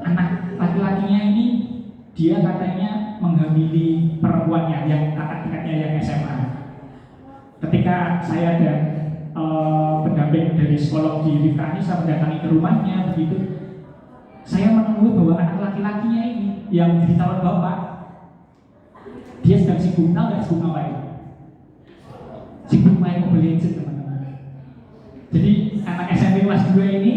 Anak laki-lakinya ini dia katanya menghamili perempuannya yang kakak tingkatnya yang SMA. Ketika saya dan pendamping dari psikolog di Rifkani, saya mendatangi ke rumahnya begitu, saya menemui bahwa anak laki-lakinya ini yang jadi calon bapak, dia sedang sibuk, tahu nggak sibuk ngapain? Sibuk main Mobile Legends, teman-teman. Jadi anak SMP kelas 2 ini,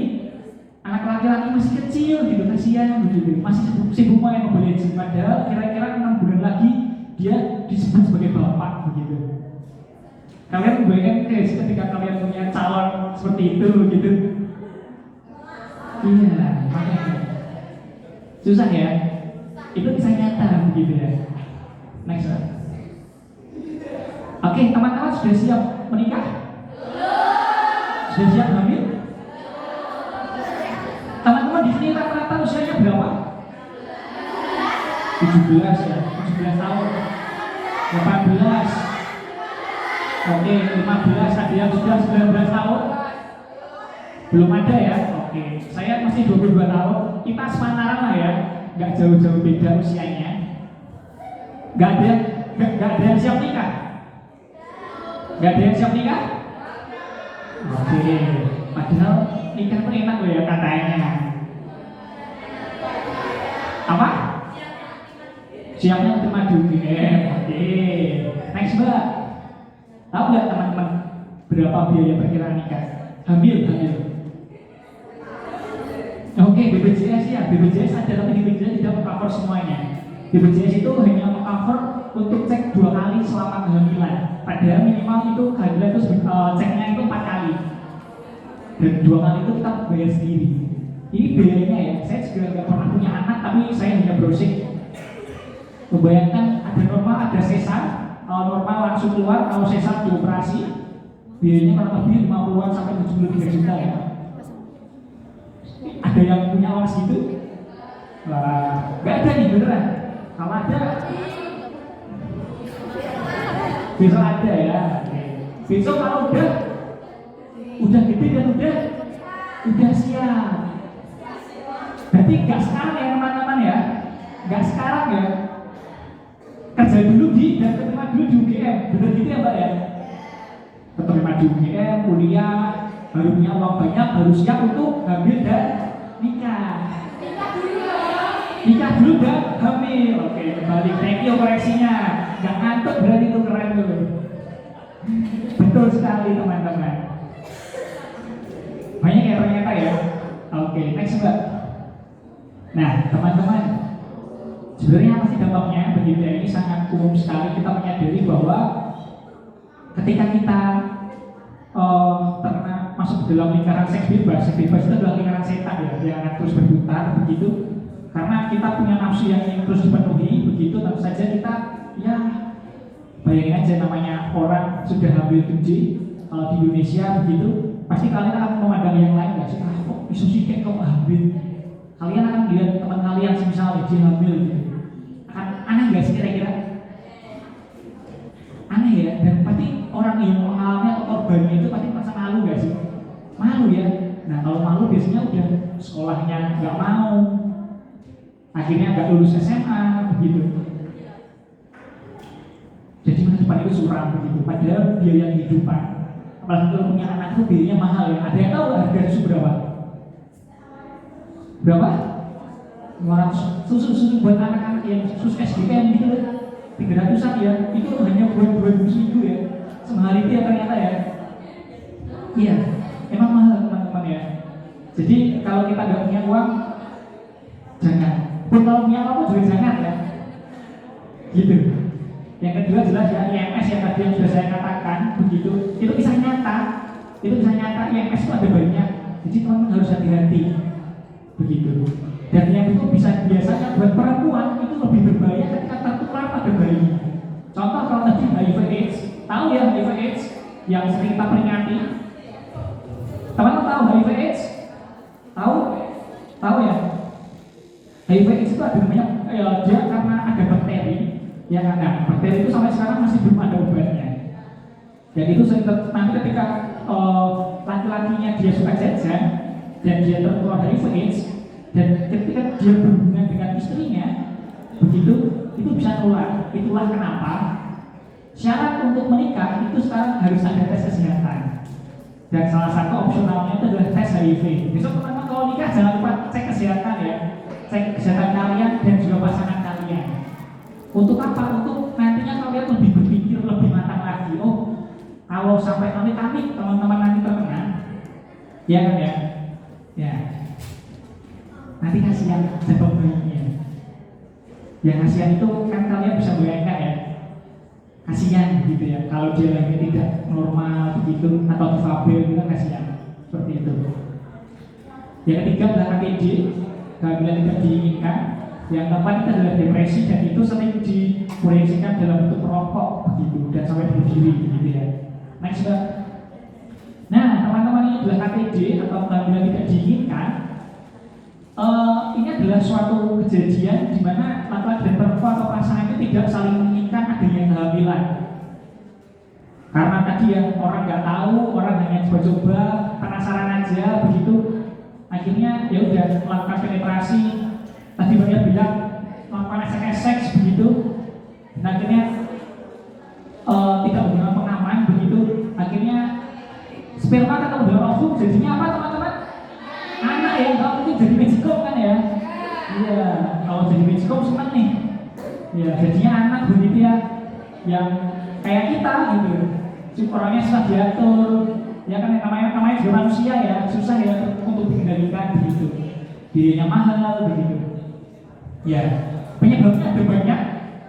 anak laki-laki masih kecil gitu, kasihan begitu, masih sibuk main Mobile Legends. Padahal kira-kira 6 bulan lagi dia disebut sebagai bapak begitu. Kalian bayangkan ketika kalian punya calon seperti itu gitu. Iya, makanya susah ya. Itu kisah nyata begitu ya. Next one. Oke, teman-teman sudah siap menikah? Sudah siap hamil? Teman-teman di sini rata-rata usianya berapa? 17 ya, 17 tahun. 18. Oke, 15, ada yang sudah 19 tahun? Belum ada ya? Oke, saya masih 22 tahun. Kita sepantaran lah ya, nggak jauh-jauh beda usianya. Nggak ada yang siap nikah? Nggak ada yang siap nikah? Oke, padahal nikah pun enak loh ya katanya. Apa? Siapnya untuk maju. Oke, next mbak. Tahu nggak teman-teman berapa biaya perkiraan nikah? Hamil. Oke, BPJS ya, BPJS ada tapi BPJS tidak meng-cover semuanya. BPJS itu hanya meng-cover untuk cek 2 kali selama kehamilan. Padahal minimal itu kehamilan itu ceknya itu 4 kali. Dan 2 kali itu kita bayar sendiri. Ini biayanya ya, saya juga nggak pernah punya anak tapi saya hanya browsing. Membayangkan ada normal, ada sesar. Normal langsung keluar, kalau sesar dioperasi biayanya kurang lebih 50-an sampai 73 juta ya. Ada yang punya uang segitu? Wah, nggak ada nih beneran. Kalau ada, Besok ada ya. Oke. Besok kalau udah gede dan udah siap. Berarti nggak sekarang ya teman-teman ya, nggak sekarang ya. Kerja dulu dan keterima dulu di UGM, bener gitu ya Mbak ya. Keterima di UGM, kuliah, baru punya uang banyak, baru siap untuk hamil dan nikah. Nikah dulu dan hamil. Oke, kembali. Thank you koreksinya. Nggak ngantuk berarti itu keren dulu. Betul sekali teman-teman. Banyak ya ternyata ya. Oke, next Mbak. Nah, teman-teman, sebenarnya apa sih dampaknya? Begitu ya, ini sangat umum sekali. Kita menyadari bahwa ketika kita terkena masuk ke dalam lingkaran seks bebas itu adalah lingkaran setan ya, yang akan terus berputar begitu. Karena kita punya nafsu yang ingin terus dipenuhi, begitu tentu saja kita ya bayangin aja namanya orang sudah hamil gede di Indonesia begitu, pasti kalian akan memandang yang lain nggak sih? Kok isu sih kayak kok hamil? Kalian akan lihat teman kalian misalnya dia hamil gitu, akan aneh nggak sih kira-kira? Aneh ya, dan pasti orang yang mengalami atau korbannya itu pasti merasa malu nggak sih? Malu ya. Nah kalau malu biasanya udah sekolahnya nggak mau, akhirnya nggak lulus SMA begitu. Jadi masa depan itu suram begitu. Padahal biaya kehidupan, apalagi kalau punya anak itu biayanya mahal ya. Ada yang tahu harga susu berapa? Berapa? 500 susu buat anak-anak yang susu SDM gitu loh. 300-an ya. Itu hanya buat 2 minggu ya. Sehari itu ya ternyata ya. Iya, emang mahal teman-teman ya. Jadi kalau kita nggak punya uang, jangan. Pun kalau punya uang juga jangan ya. Gitu. Yang kedua jelas ya IMS yang tadi yang sudah saya katakan begitu. Itu bisa nyata. IMS itu ada banyak. Jadi teman-teman harus hati-hati. Begitu. Dan yang itu bisa biasanya buat perempuan itu lebih berbahaya ketika tertular pada bayi. Contoh kalau tadi HIV/AIDS, tahu ya HIV/AIDS yang sering kita peringati. Teman-teman tahu HIV/AIDS? Tahu ya? HIV/AIDS itu ada namanya dia karena ada bakteri, ya kan? Nah, bakteri itu sampai sekarang masih belum ada obatnya. Dan itu nanti ketika laki-lakinya dia suka jajan dan dia tertular HIV/AIDS, dan ketika dia berhubungan dengan istrinya, begitu itu bisa nular. Itulah kenapa syarat untuk menikah itu sekarang harus ada tes kesehatan. Dan salah satu opsionalnya itu adalah tes HIV. Besok teman-teman kalau nikah jangan lupa cek kesehatan ya, cek kesehatan kalian dan juga pasangan kalian. Untuk apa? Untuk nantinya kalian lebih berpikir lebih matang lagi. Oh, kalau sampai amit-amit teman-teman nanti terkena, ya kan ya? Ya. Nanti kasihan jatuh bayinya. Yang kasihan itu kan kalian bisa bayangkan ya, kasihan gitu ya. Kalau dia lagi tidak normal begitu atau difabel itu kan kasihan seperti itu. Yang ketiga adalah KTD, kehamilan tidak diinginkan. Yang keempat itu adalah depresi dan itu sering diproyeksikan dalam bentuk perokok begitu dan sampai bunuh diri gitu ya. Next Mbak. Nah teman-teman ini adalah KTD atau kehamilan tidak diinginkan. Ini adalah suatu kejadian di mana laki-laki dan perempuan atau pasangan itu tidak saling menginginkan adanya kehamilan. Karena tadi ya orang nggak tahu, orang hanya coba-coba, penasaran aja begitu. Akhirnya ya udah melakukan penetrasi. Tadi banyak bilang melakukan seks begitu. Dan akhirnya tidak menggunakan pengaman begitu. Akhirnya sperma ketemu dengan ovum jadinya apa teman-teman? Anak ya, nggak mungkin jadi magicom kan ya? Iya, kalau jadi magicom senang nih. Ya, jadinya anak begitu ya, yang kayak kita gitu. Orangnya susah diatur, ya kan namanya juga manusia ya, susah ya untuk dikendalikan begitu. Biayanya mahal begitu. Ya, penyebabnya ada banyak.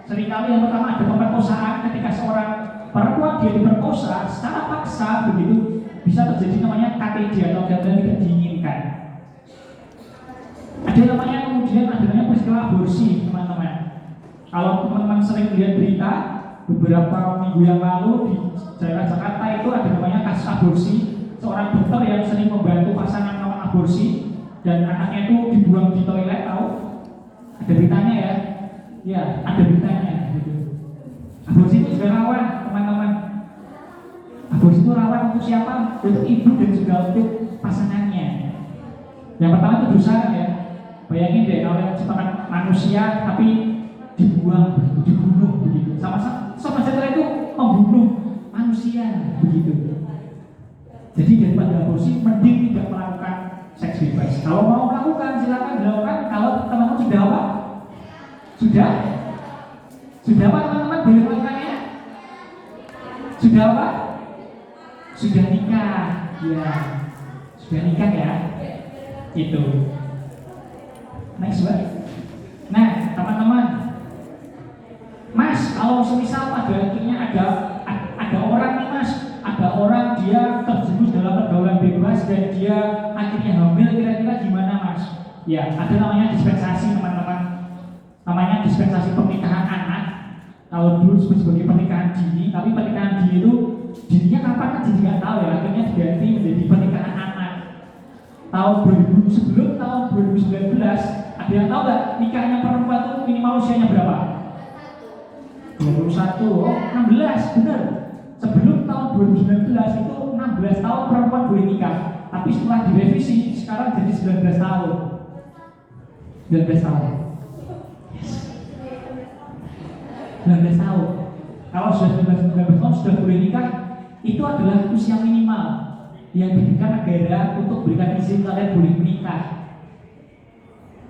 Seringkali yang pertama ada pemerkosaan ketika seorang perempuan dia diperkosa secara paksa begitu, bisa terjadi namanya KTD atau kehamilan tidak diinginkan. Ada namanya kemudian ada namanya peristiwa aborsi teman-teman. Kalau teman-teman sering lihat berita beberapa minggu yang lalu di daerah Jakarta itu ada namanya kasus aborsi, seorang dokter yang sering membantu pasangan melakukan aborsi dan anaknya itu dibuang di toilet, tahu? Ada beritanya ya? Ya, ada beritanya gitu. Aborsi itu juga rawan teman-teman untuk siapa? Untuk ibu dan juga untuk pasangannya. Yang pertama itu dosa ya. Bayangin deh kalau yang ciptakan manusia tapi dibuang begitu, dibunuh begitu. Sama saja itu membunuh manusia begitu. Jadi daripada aborsi mending tidak melakukan seks bebas. Kalau mau melakukan silakan dilakukan. Kalau teman-teman sudah apa? Sudah apa teman-teman boleh melakukannya? Sudah apa? Sudah nikah, ya. Sudah nikah ya. Itu. Next one. Nah, teman-teman, Mas, kalau semisal akhirnya ada orang nih Mas, ada orang dia terjerumus dalam pergaulan bebas dan dia akhirnya hamil, kira-kira gimana Mas? Ya, ada namanya dispensasi teman-teman. Namanya dispensasi pernikahan anak. Kalau dulu sebagai pernikahan dini, tapi pernikahan dini itu dininya kapan kan jadi nggak tahu ya. Akhirnya diganti menjadi pernikahan anak. Tahun 2000 sebelum tahun 2019, ada yang tahu nggak nikahnya perempuan itu minimal usianya berapa? 21, oh 16, benar. Sebelum tahun 2019 itu 16 tahun perempuan boleh nikah. Tapi setelah direvisi sekarang jadi 19 tahun. 19 tahun. 19 tahun. Kalau sudah 19 tahun sudah boleh nikah, itu adalah usia minimal yang diberikan negara untuk berikan izin kalian boleh menikah.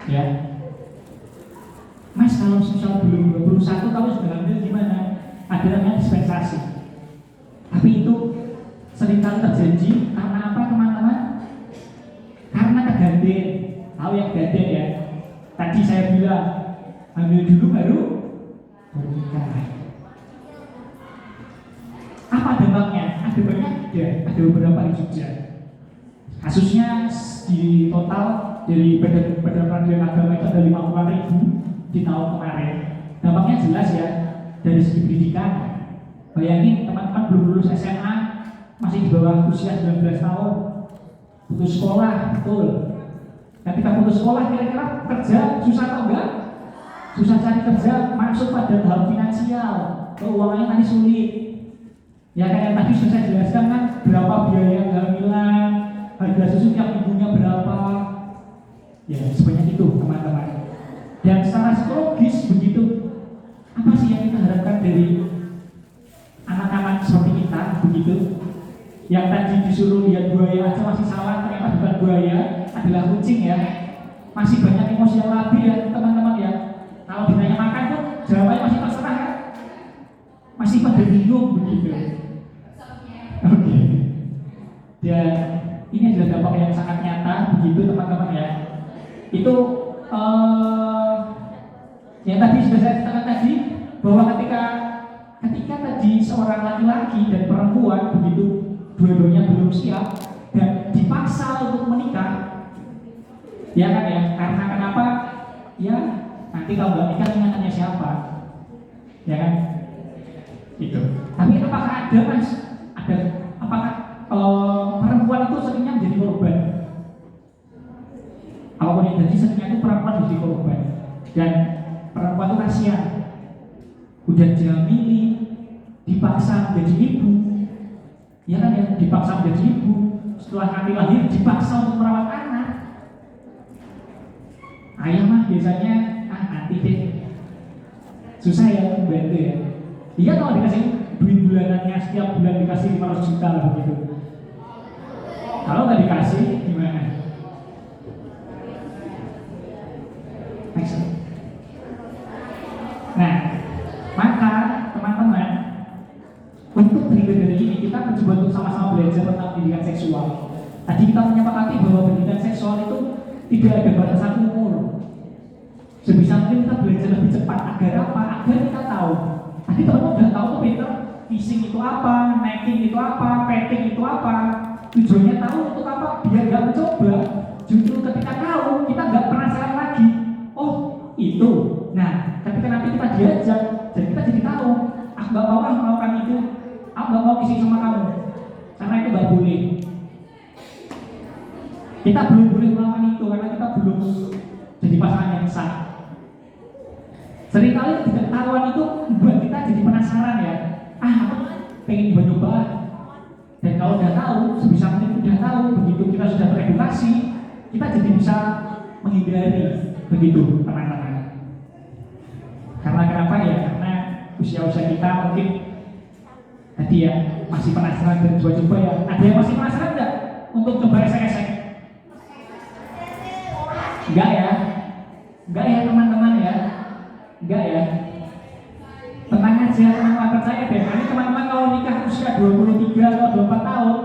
Ya. Mas, kalau misal belum 21 tahun sudah hamil gimana? Ada namanya dispensasi. Tapi itu seringkali terjadi karena apa teman-teman? Karena kegantian. Tahu yang kegantian ya? Tadi saya bilang hamil dulu baru nikah. Apa dampaknya? Ada banyak ya, ada beberapa di Jogja. Kasusnya di total dari Badan Peradilan Agama itu ada 50.000 di tahun kemarin. Dampaknya jelas ya, dari segi pendidikan. Bayangin teman-teman belum lulus SMA, masih di bawah usia 19 tahun, putus sekolah, betul. Ketika putus sekolah kira-kira kerja susah atau enggak? Susah cari kerja, masuk pada tahap finansial, keuangannya nanti sulit. Ya kayak tadi sudah saya jelaskan kan, berapa biaya kehamilan, harga susu tiap minggunya berapa. Ya sebanyak itu teman-teman. Dan secara psikologis begitu, apa sih yang kita harapkan dari anak-anak seperti kita begitu? Yang tadi disuruh lihat buaya aja masih salah, ternyata bukan buaya, adalah kucing ya. Masih banyak emosi yang labil ya teman-teman ya. Kalau ditanya makan tuh jawabannya masih terserah kan? Masih pada bingung begitu. Oke. Dan ini adalah dampak yang sangat nyata begitu teman-teman ya. Itu yang tadi sudah saya katakan tadi bahwa ketika tadi seorang laki-laki dan perempuan begitu dua-duanya belum siap dan dipaksa untuk menikah, ya kan ya? Karena kenapa? Ya nanti kalau nggak nikah ingatannya siapa? Ya kan? Itu. Tapi apakah ada Mas? Ada. Apakah perempuan itu seringnya menjadi korban? Apapun yang jadi seringnya itu perempuan menjadi korban. Dan perempuan itu kasihan. Udah dihamili, dipaksa menjadi ibu. Ya kan ya, dipaksa menjadi ibu. Setelah nanti lahir dipaksa untuk merawat anak. Ayah mah biasanya nanti deh. Susah ya membantu ya. Iya kalau dikasih duit bulanannya setiap bulan dikasih 500 juta lah begitu. Kalau nggak dikasih gimana? Next. Nah, maka teman-teman untuk trigger dari ini kita mencoba untuk sama-sama belajar tentang pendidikan seksual. Tadi kita menyepakati bahwa pendidikan seksual itu tidak ada batasan umur. Sebisa mungkin kita belajar lebih cepat agar apa? Agar kita tahu. Tadi teman-teman udah tahu tuh Peter, kissing itu apa, necking itu apa, petting itu apa. Tujuannya tahu untuk apa? Biar nggak mencoba. Justru ketika tahu kita nggak penasaran lagi. Oh itu. Nah, ketika nanti kita diajak, jadi kita jadi tahu. Aku nggak mau melakukan itu. Aku nggak mau kissing sama kamu. Karena itu nggak boleh. Kita belum boleh melakukan itu karena kita belum jadi pasangan yang sah. Seringkali ketidaktahuan itu membuat kita jadi penasaran ya. Aku pengen nyoba. Dan kalau sudah tahu, sebisa mungkin sudah tahu, begitu kita sudah teredukasi, kita jadi bisa menghindari, begitu teman-teman. Karena kenapa ya? Karena usia-usia kita mungkin tadi ya masih penasaran dan coba-coba ya. Ada yang masih penasaran nggak untuk coba esek-esek? Enggak ya? Enggak ya teman-teman ya? Enggak ya? Tenang aja teman-teman, percaya deh. Nanti teman-teman kalau nikah usia 23 atau 24 tahun,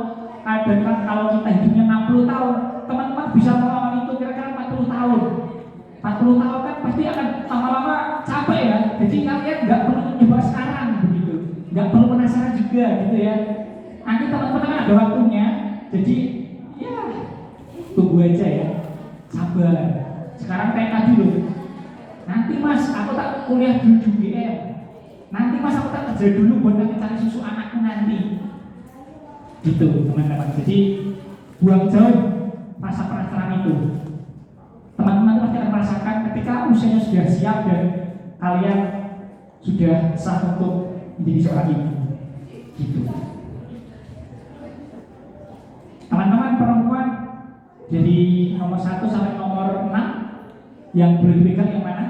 dan kalau kita hidupnya 60 tahun, teman-teman bisa melawan itu kira-kira 40 tahun. 40 tahun kan pasti akan lama-lama capek ya. Jadi kalian nggak perlu nyoba sekarang begitu, nggak perlu penasaran juga gitu ya. Nanti teman-teman ada waktunya. Jadi ya tunggu aja ya, sabar. Sekarang TK dulu. Nanti mas, aku tak kuliah dulu di UGM. Nanti mas aku tak kerja dulu buat nanti cari susu anakku nanti. Gitu teman-teman. Jadi buang jauh rasa penasaran itu. Teman-teman pasti akan merasakan ketika usianya sudah siap dan kalian sudah sah untuk menjadi seorang ibu. Gitu. Teman-teman perempuan jadi nomor 1 sampai nomor 6 yang boleh dipegang yang mana?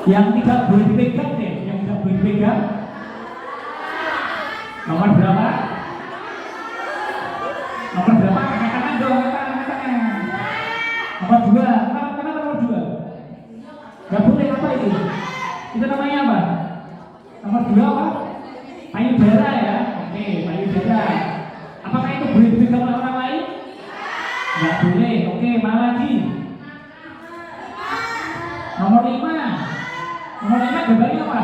Yang tidak boleh dipegang deh, yang tidak boleh dipegang. Nomor berapa? Nomor berapa? Angkat tangan dong, angkat tangan. Nomor 2. Kenapa nomor 2? Gak boleh apa itu? Itu namanya apa? Nomor 2 apa? Payudara ya? Oke, payudara. Apakah itu boleh dipegang oleh orang lain? Gak boleh. Oke, mana lagi? Nomor 5. Nomor 5 gambarnya apa?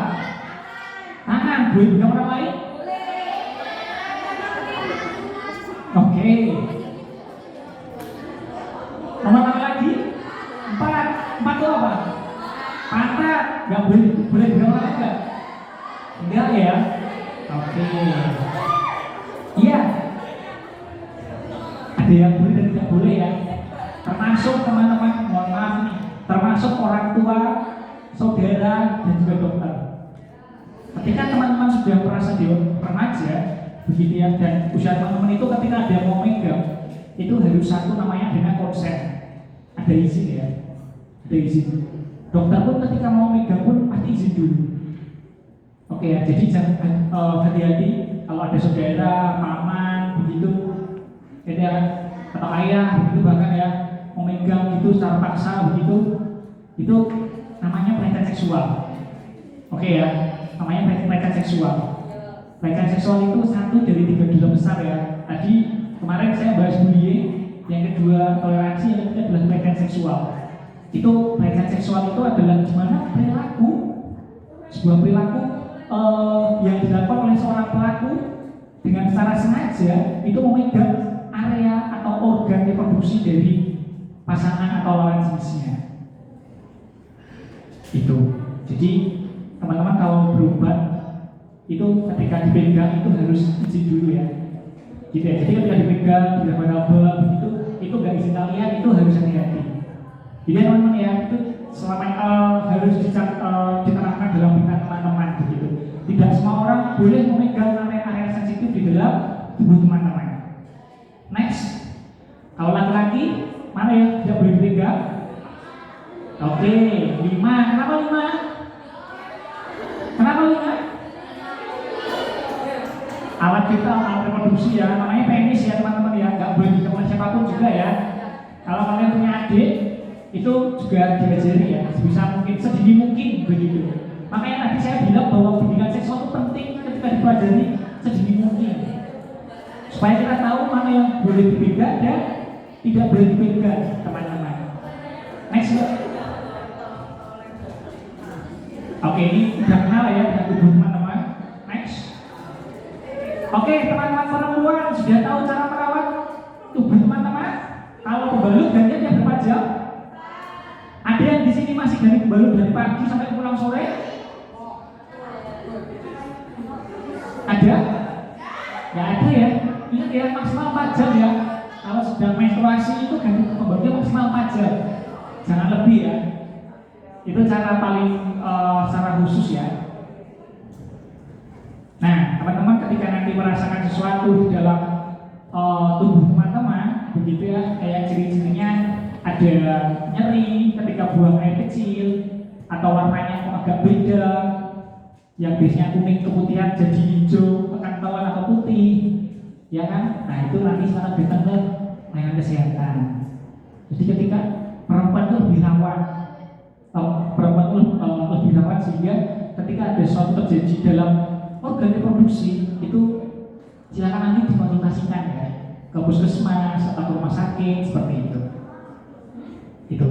Tangan, boleh dipegang orang lain? Oke. Nomor apa lagi? 4. 4 itu apa? Pantat. Gak boleh dipegang orang lain enggak? Enggak ya? Oke. Iya. Ada yang boleh dan tidak boleh ya. Termasuk teman-teman, mohon maaf nih, termasuk orang tua, saudara, dan juga dokter. Ketika teman-teman sudah merasa remaja, begitu ya, dan usia teman-teman itu ketika ada yang mau megang, itu harus satu namanya dengan konsen. Ada izin ya, ada izin. Dokter pun ketika mau megang pun pasti izin dulu. Oke ya, jadi jangan hati-hati kalau ada saudara, paman, begitu, ya, atau ayah, begitu bahkan ya, memegang itu secara paksa begitu, itu namanya pelecehan seksual. Oke ya, namanya pelecehan seksual. Pelecehan seksual itu satu dari 3 dosa besar ya. Tadi kemarin saya bahas bullying, yang kedua toleransi, yang ketiga adalah pelecehan seksual. Itu pelecehan seksual itu adalah gimana perilaku, sebuah perilaku yang dilakukan oleh seorang pelaku dengan secara sengaja itu memegang area atau organ reproduksi dari pasangan atau lawan jenisnya. Itu. Jadi teman-teman kalau berobat itu ketika dipegang itu harus izin dulu ya. Gitu ya. Jadi ketika dipegang, diraba-raba begitu, itu nggak izin kalian, itu harus hati-hati. Jadi teman-teman ya, itu selama harus diterapkan dalam pikiran teman-teman begitu. Tidak semua orang boleh memegang area sensitif di dalam tubuh teman-teman. Next, kalau laki-laki mana yang tidak boleh dipegang? Oke, 5. Kenapa 5? Kenapa 5? Alat kita, alat reproduksi ya, namanya penis ya teman-teman ya, nggak boleh dipegang siapapun juga ya. Kalau kalian punya adik, itu juga diajari ya, sebisa mungkin, sedini mungkin begitu. Makanya tadi saya bilang bahwa pendidikan seksual itu penting ketika dipelajari sedini mungkin, supaya kita tahu mana yang boleh dipegang dan tidak boleh dipegang teman-teman. Next look. Oke, ini udah kenal ya dengan tubuh teman-teman. Next. Oke, teman-teman perempuan sudah tahu cara merawat tubuh teman-teman. Kalau pembalut gantian jam berapa jam? Ada yang di sini masih dari pembalut dari pagi sampai pulang sore? Ada? Ya ada ya. Ingat ya, maksimal 4 jam ya. Kalau sedang menstruasi itu ganti pembalutnya maksimal 4 jam. Jangan lebih ya. Itu cara paling secara khusus ya. Nah, teman-teman ketika nanti merasakan sesuatu di dalam tubuh teman-teman, begitu ya, kayak ciri-cirinya ada nyeri ketika buang air kecil, atau warnanya kok agak beda, yang biasanya kuning keputihan jadi hijau, kekantolan atau putih, ya kan? Nah itu nanti sekarang datang ke layanan kesehatan. Jadi ketika perempuan itu lebih rawan, lebih rawan sehingga ketika ada sesuatu terjadi dalam organ reproduksi itu silakan nanti dikonsultasikan ya ke puskesmas atau ke rumah sakit seperti itu. Itu.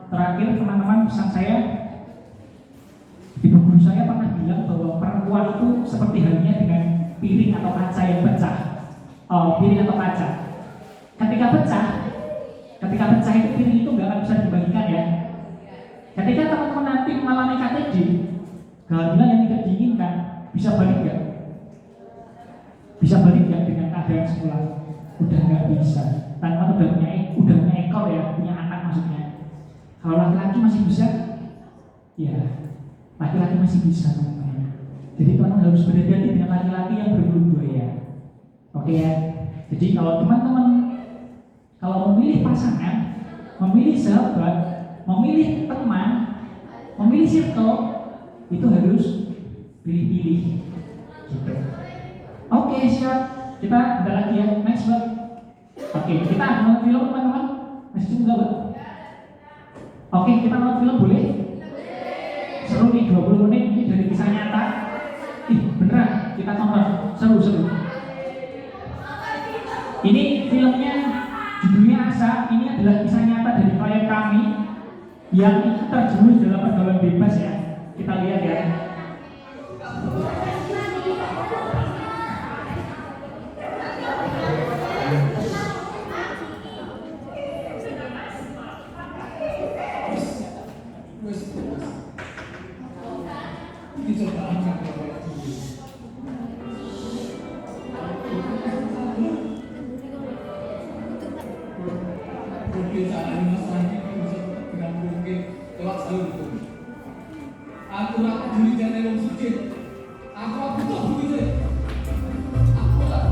Terakhir teman-teman, pesan saya, ibu guru saya pernah bilang bahwa perempuan itu seperti halnya dengan piring atau kaca yang pecah. Piring atau kaca. Ketika pecah itu piring itu nggak akan bisa dibagikan ya. Ketika teman-teman nanti mengalami KTD, kehamilan yang tidak diinginkan, bisa balik nggak? Bisa balik nggak dengan keadaan semula? Udah nggak bisa. Tanpa udah punya ekor ya, punya anak maksudnya. Kalau laki-laki masih bisa, ya laki-laki masih bisa teman-teman. Jadi teman-teman harus berhati-hati dengan laki-laki yang berbulu buaya. Oke ya. Jadi kalau teman-teman memilih pasangan, memilih sahabat, memilih teman, memilih circle, itu harus pilih-pilih. Gitu. Oke, siap. Kita bentar lagi ya. Next, Mbak. Oke, kita nonton film teman-teman. Masih juga, Mbak. Oke, kita nonton film boleh? Seru nih, 20 menit ini dari kisah nyata. Ih, beneran, kita tonton. Seru. Ini filmnya judulnya Asa. Ini adalah kisah nyata dari klien kami yang terjerumus dalam pergaulan bebas ya. Kita lihat ya. Aku nak peduli dengan orang suci. Aku butuh begitu. Aku tak.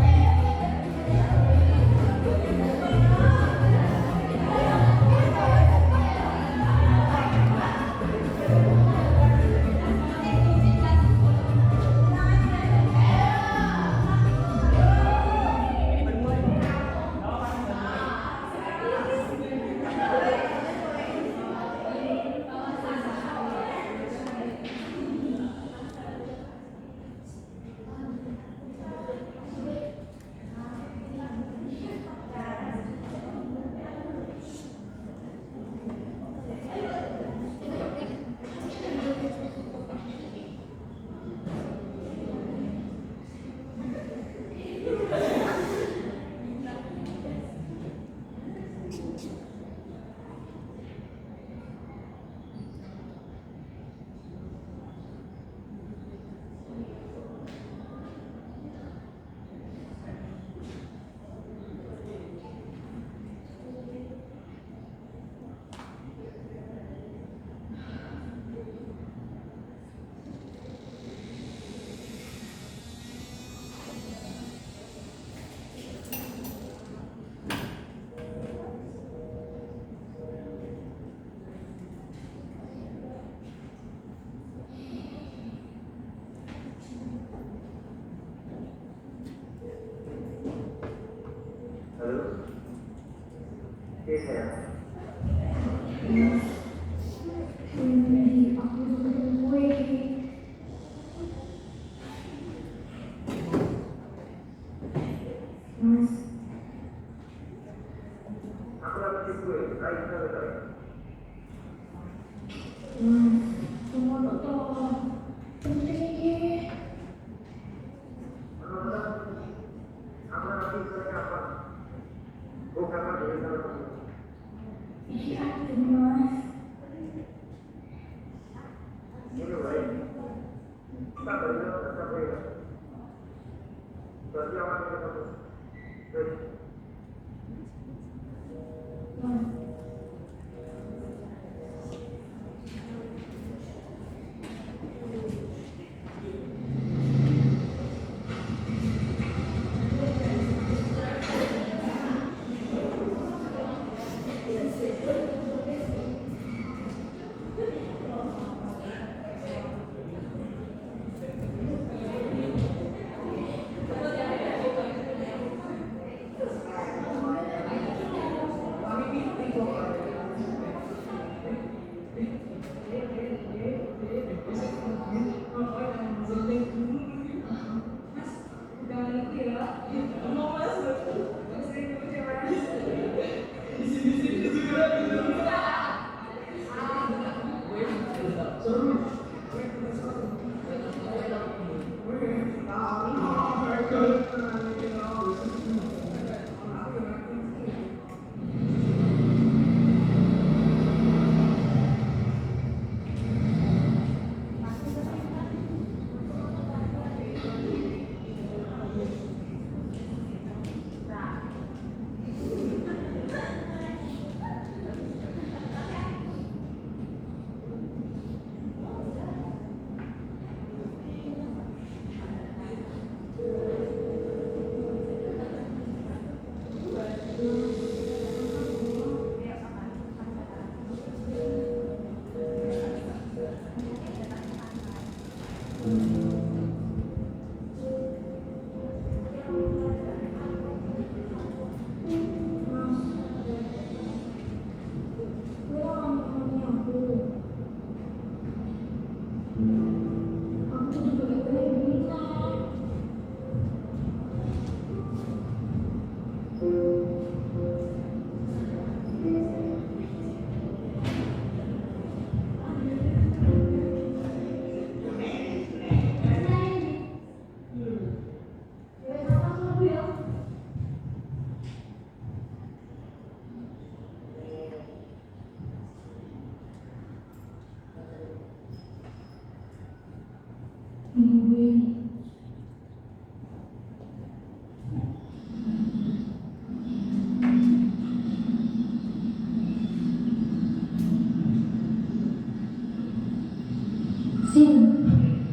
Sin,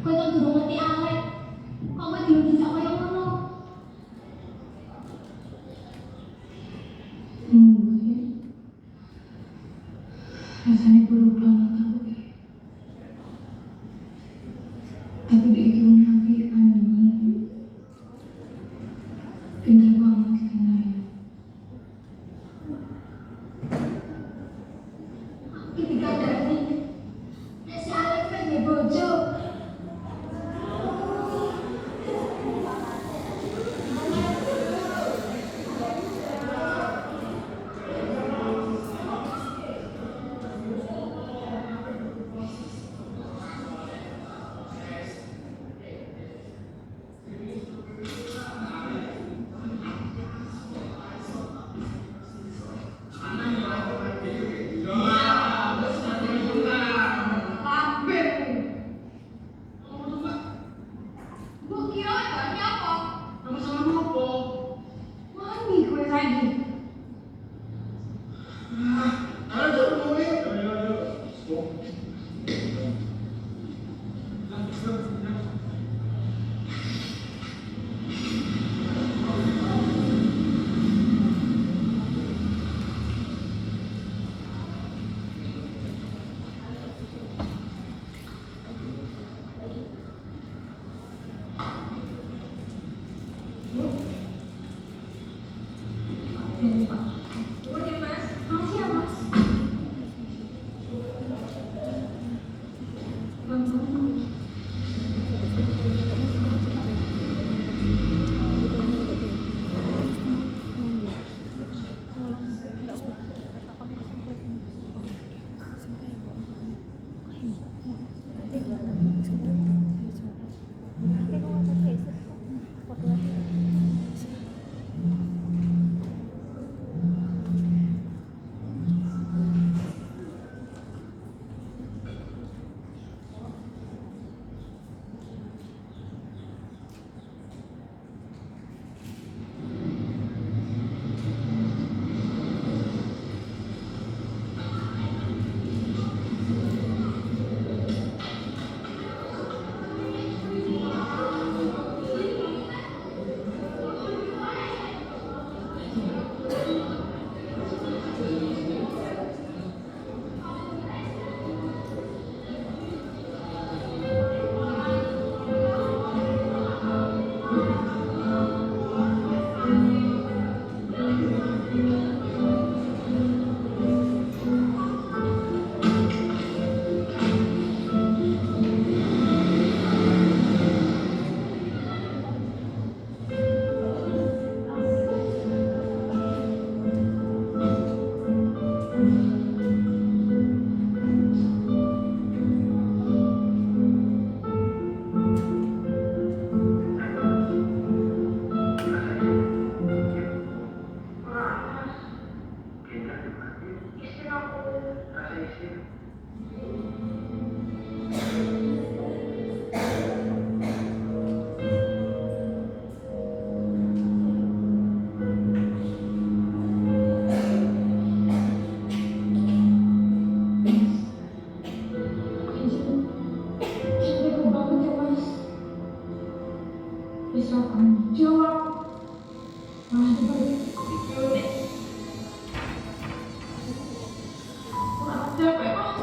kowe kan durung ngerti awet. Kok kowe diuji kaya ngono? Rasanya buruk banget aku. Tapi dia itu nanti Ani pintar banget kayaknya ya. Ketika dari si awet kan dia bojo. Gue kira banyak apa? Sama-sama apa? Mami gue lagi. Udah mas. Makasih ya mas. Bisa kamu jawab. Malah dibalik. Kurang capek mas.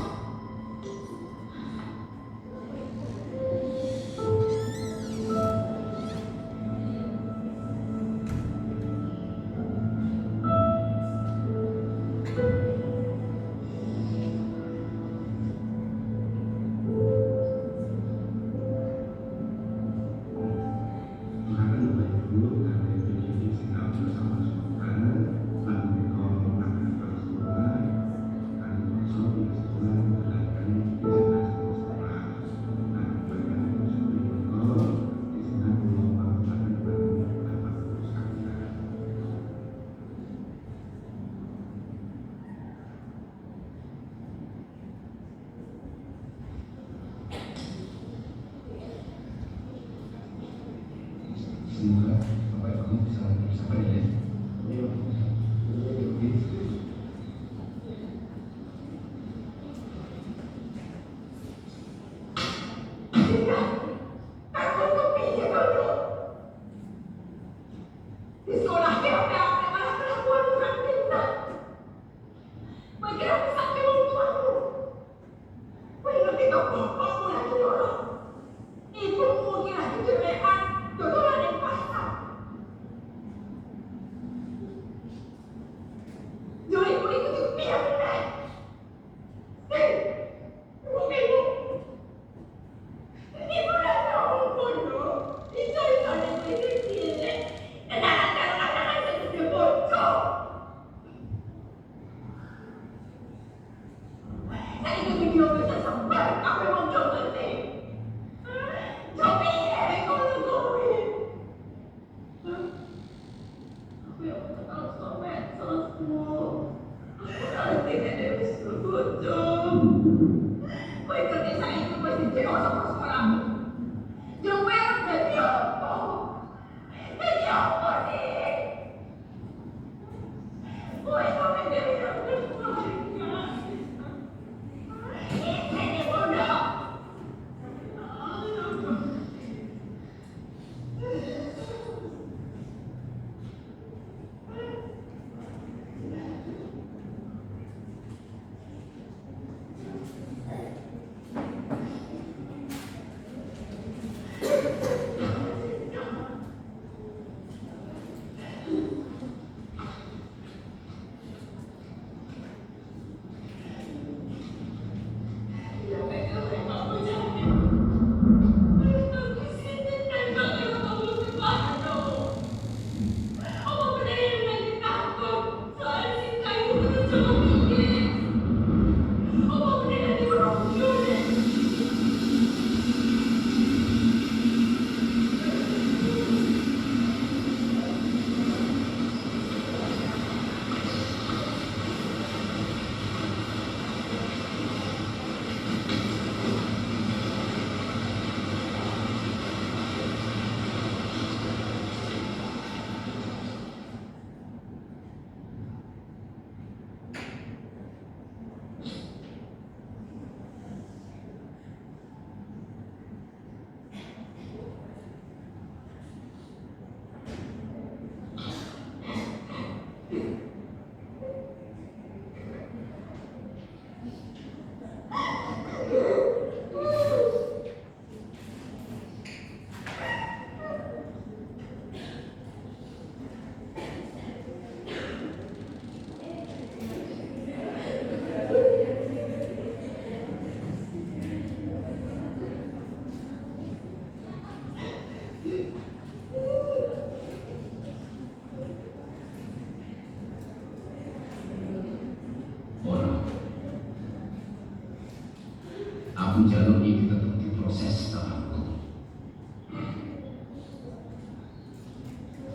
Aku jalur ini tetap diproses secara hukum.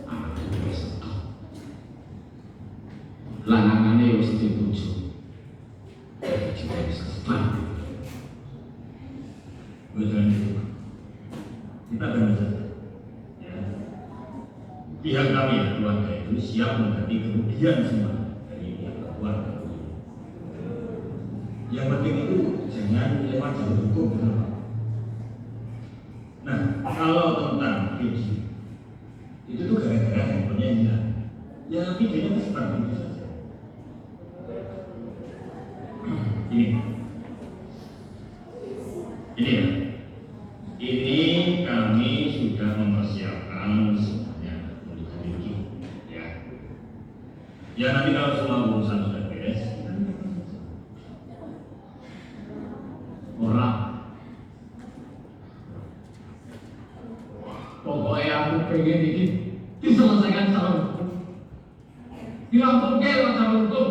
Aku wis tetep. Lanangane wis dibujuk. Juga wis kesepan. Betul itu. Kita akan mencatat. Ya. Pihak kami ya, keluarga itu siap mengganti kerugian semua dari pihak keluarga. Yang penting itu jangan lewat jalur hukum, benar Pak. Nah, kalau tentang video itu tuh gara-gara handphonenya hilang. Ya videonya seperti itu saja. Ini ya. Ini kami sudah mempersiapkan semuanya untuk Ricky, ya. Ya nanti kalau semua urusan sudah beres, orang. Pokoknya aku pengen ini diselesaikan secara hukum. Dirampungkan secara hukum.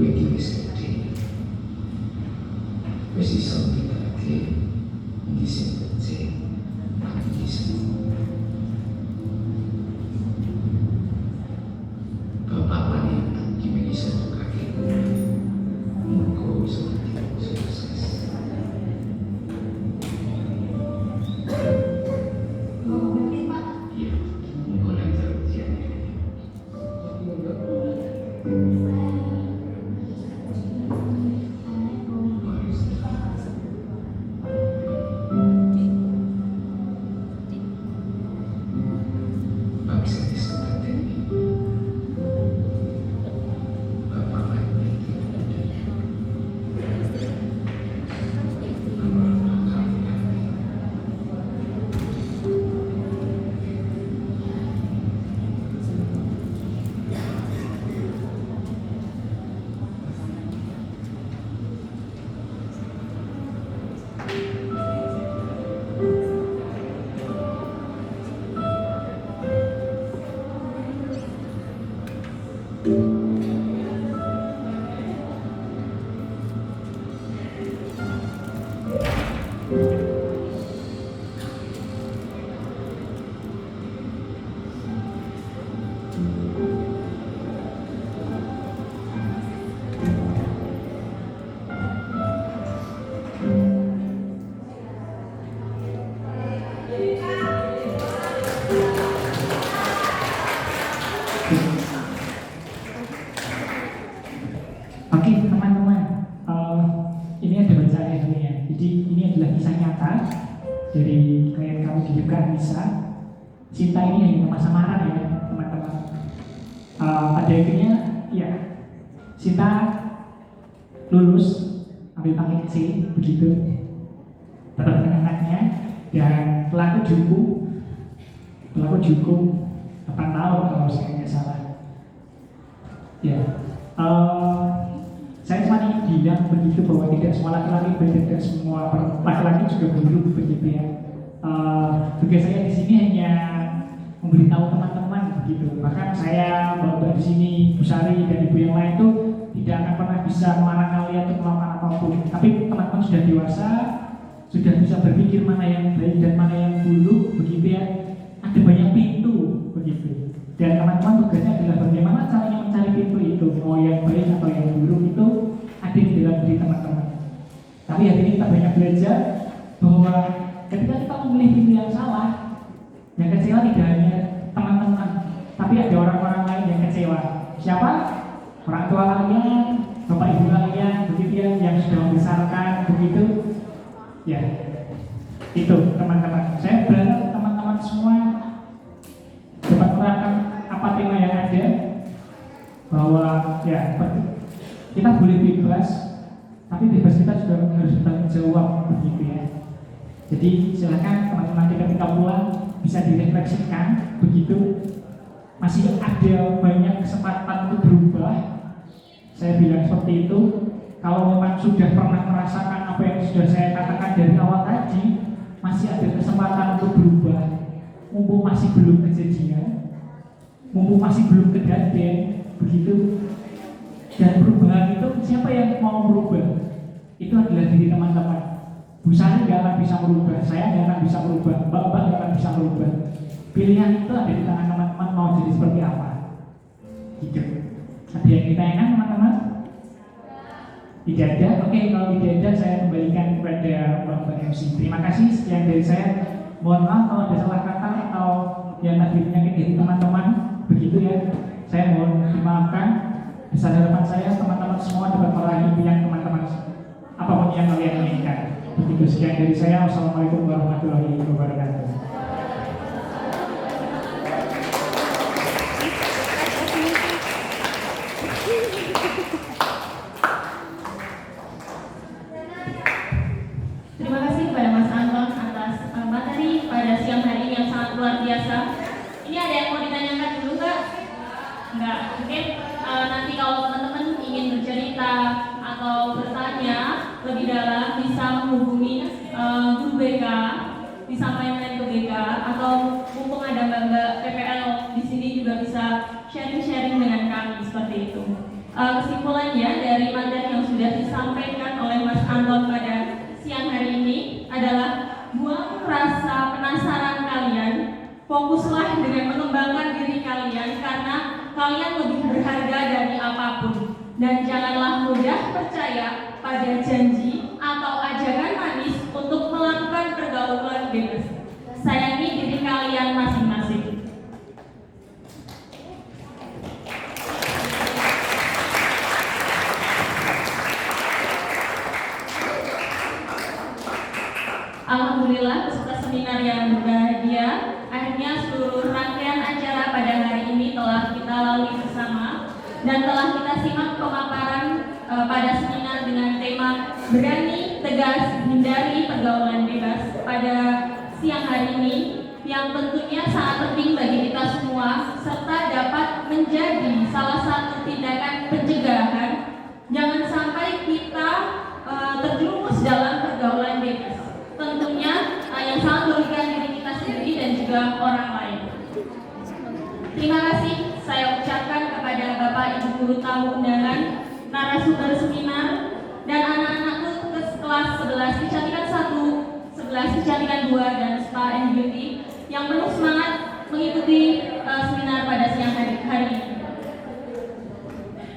Quindi questi sono che di sentenze di Bapak wanita gimana satu kaki mengko seperti sukses. Iya, mengko lancar ujian. Oke teman-teman, ini ada bacaan ya. Jadi ini adalah kisah nyata dari klien kami di juga Anissa. Cinta ini hanya masa marah ya teman-teman. Pada akhirnya ya Cinta lulus ambil pangkat C begitu, tetap dengan anaknya, dan pelaku dihukum 8 tahun kalau saya nggak salah. Ya. Saya cuma ingin bilang begitu bahwa tidak semua laki-laki baik, tidak semua laki-laki juga buruk begitu ya. Tugas saya di sini hanya memberitahu teman-teman begitu. Bahkan saya bawa di sini Bu Sari dan ibu yang lain itu tidak akan pernah bisa melarang kalian untuk melakukan apapun. Tapi teman-teman sudah dewasa, sudah bisa berpikir mana yang baik dan mana yang buruk begitu ya. Ada banyak pintu begitu. Dan teman-teman tugasnya adalah bagaimana caranya mencari pintu itu, mau yang baik atau yang buruk itu ada di dalam diri teman-teman. Tapi hari ini kita banyak belajar bahwa ketika kita memilih pintu yang salah, yang kecewa tidak hanya teman-teman, tapi ada orang-orang lain yang kecewa. Siapa? Orang tua kalian, bapak ibu kalian, begitu ya, yang sudah membesarkan begitu. Ya, itu teman-teman. Saya berharap teman-teman semua dapat merasakan apa tema yang ada, bahwa ya kita boleh bebas, tapi bebas kita juga harus bertanggung jawab begitu ya. Jadi silakan teman-teman ketika pulang bisa direfleksikan begitu, masih ada banyak kesempatan untuk berubah. Saya bilang seperti itu. Kalau memang sudah pernah merasakan apa yang sudah saya katakan dari awal tadi, masih ada kesempatan untuk berubah. Mumpung masih belum kejadian, mumpung masih belum kejadian, begitu. Dan perubahan itu siapa yang mau merubah? Itu adalah diri teman-teman. Bu Sari nggak akan bisa merubah, saya nggak akan bisa merubah, Bapak nggak akan bisa merubah. Pilihan itu ada di tangan teman-teman mau jadi seperti apa. Gitu. Ada yang ditanyakan teman-teman? Tidak ada? Oke, kalau tidak ada saya kembalikan kepada Bapak MC. Terima kasih, sekian dari saya. Mohon maaf kalau ada salah kata atau yang tadi menyakit hati teman-teman, begitu ya. Saya mohon dimaafkan. Besar harapan saya teman-teman semua dapat meraih impian teman-teman apapun yang kalian inginkan. Begitu, sekian dari saya. Wassalamualaikum warahmatullahi wabarakatuh. Ini ada yang mau ditanyakan dulu nggak? Nggak. Mungkin nanti kalau teman-teman ingin bercerita atau bertanya lebih dalam bisa menghubungi guru BK, disampaikan ke BK, atau mumpung ada mbak-mbak PPL di sini juga bisa sharing-sharing dengan kami seperti itu. Kesimpulannya dari materi yang sudah disampaikan oleh Mas Anton pada siang hari ini adalah buang rasa penasaran kalian, fokuslah dengan mengembangkan diri kalian karena kalian lebih berharga dari apapun, dan janganlah mudah percaya pada janji atau ajakan manis untuk melakukan pergaulan bebas. Sayangi diri kalian masing-masing. Alhamdulillah, peserta seminar yang berbahagia, akhirnya seluruh rangkaian acara pada hari ini telah kita lalui bersama dan telah kita simak pemaparan pada seminar dengan tema berani, tegas, hindari pergaulan bebas pada siang hari ini, yang tentunya sangat penting bagi kita semua serta dapat menjadi salah satu tindakan pencegahan jangan sampai kita terjerumus dalam pergaulan bebas. Tentunya yang sangat merugikan diri kita sendiri dan juga orang lain. Terima kasih saya ucapkan kepada Bapak Ibu Guru tamu undangan, narasumber seminar, dan anak-anakku kelas 11 kecantikan 1, 11 kecantikan 2, dan Spa and Beauty yang penuh semangat mengikuti seminar pada siang hari ini.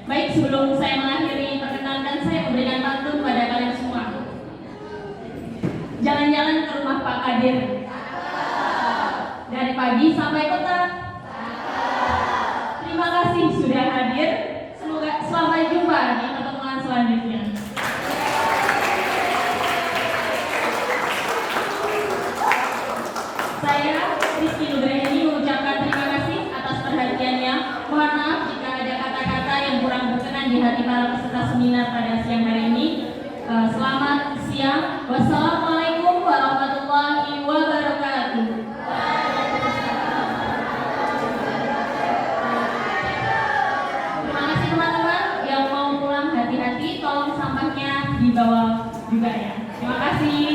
Baik, sebelum saya mengakhiri perkenalkan, saya memberikan pantun pada kalian semua. Jalan-jalan ke rumah Pak Kadir. Dari pagi sampai petang. Terima kasih sudah hadir. Semoga sampai jumpa di pertemuan selanjutnya. Saya Rizky Nugraheni mengucapkan terima kasih atas perhatiannya. Mohon maaf jika ada kata-kata yang kurang berkenan di hati para peserta seminar pada siang hari ini. Selamat siang. Wassalamualaikum warahmatullahi wabarakatuh. Terima kasih teman-teman yang mau pulang, hati-hati, tolong sampahnya dibawa juga ya. Terima kasih.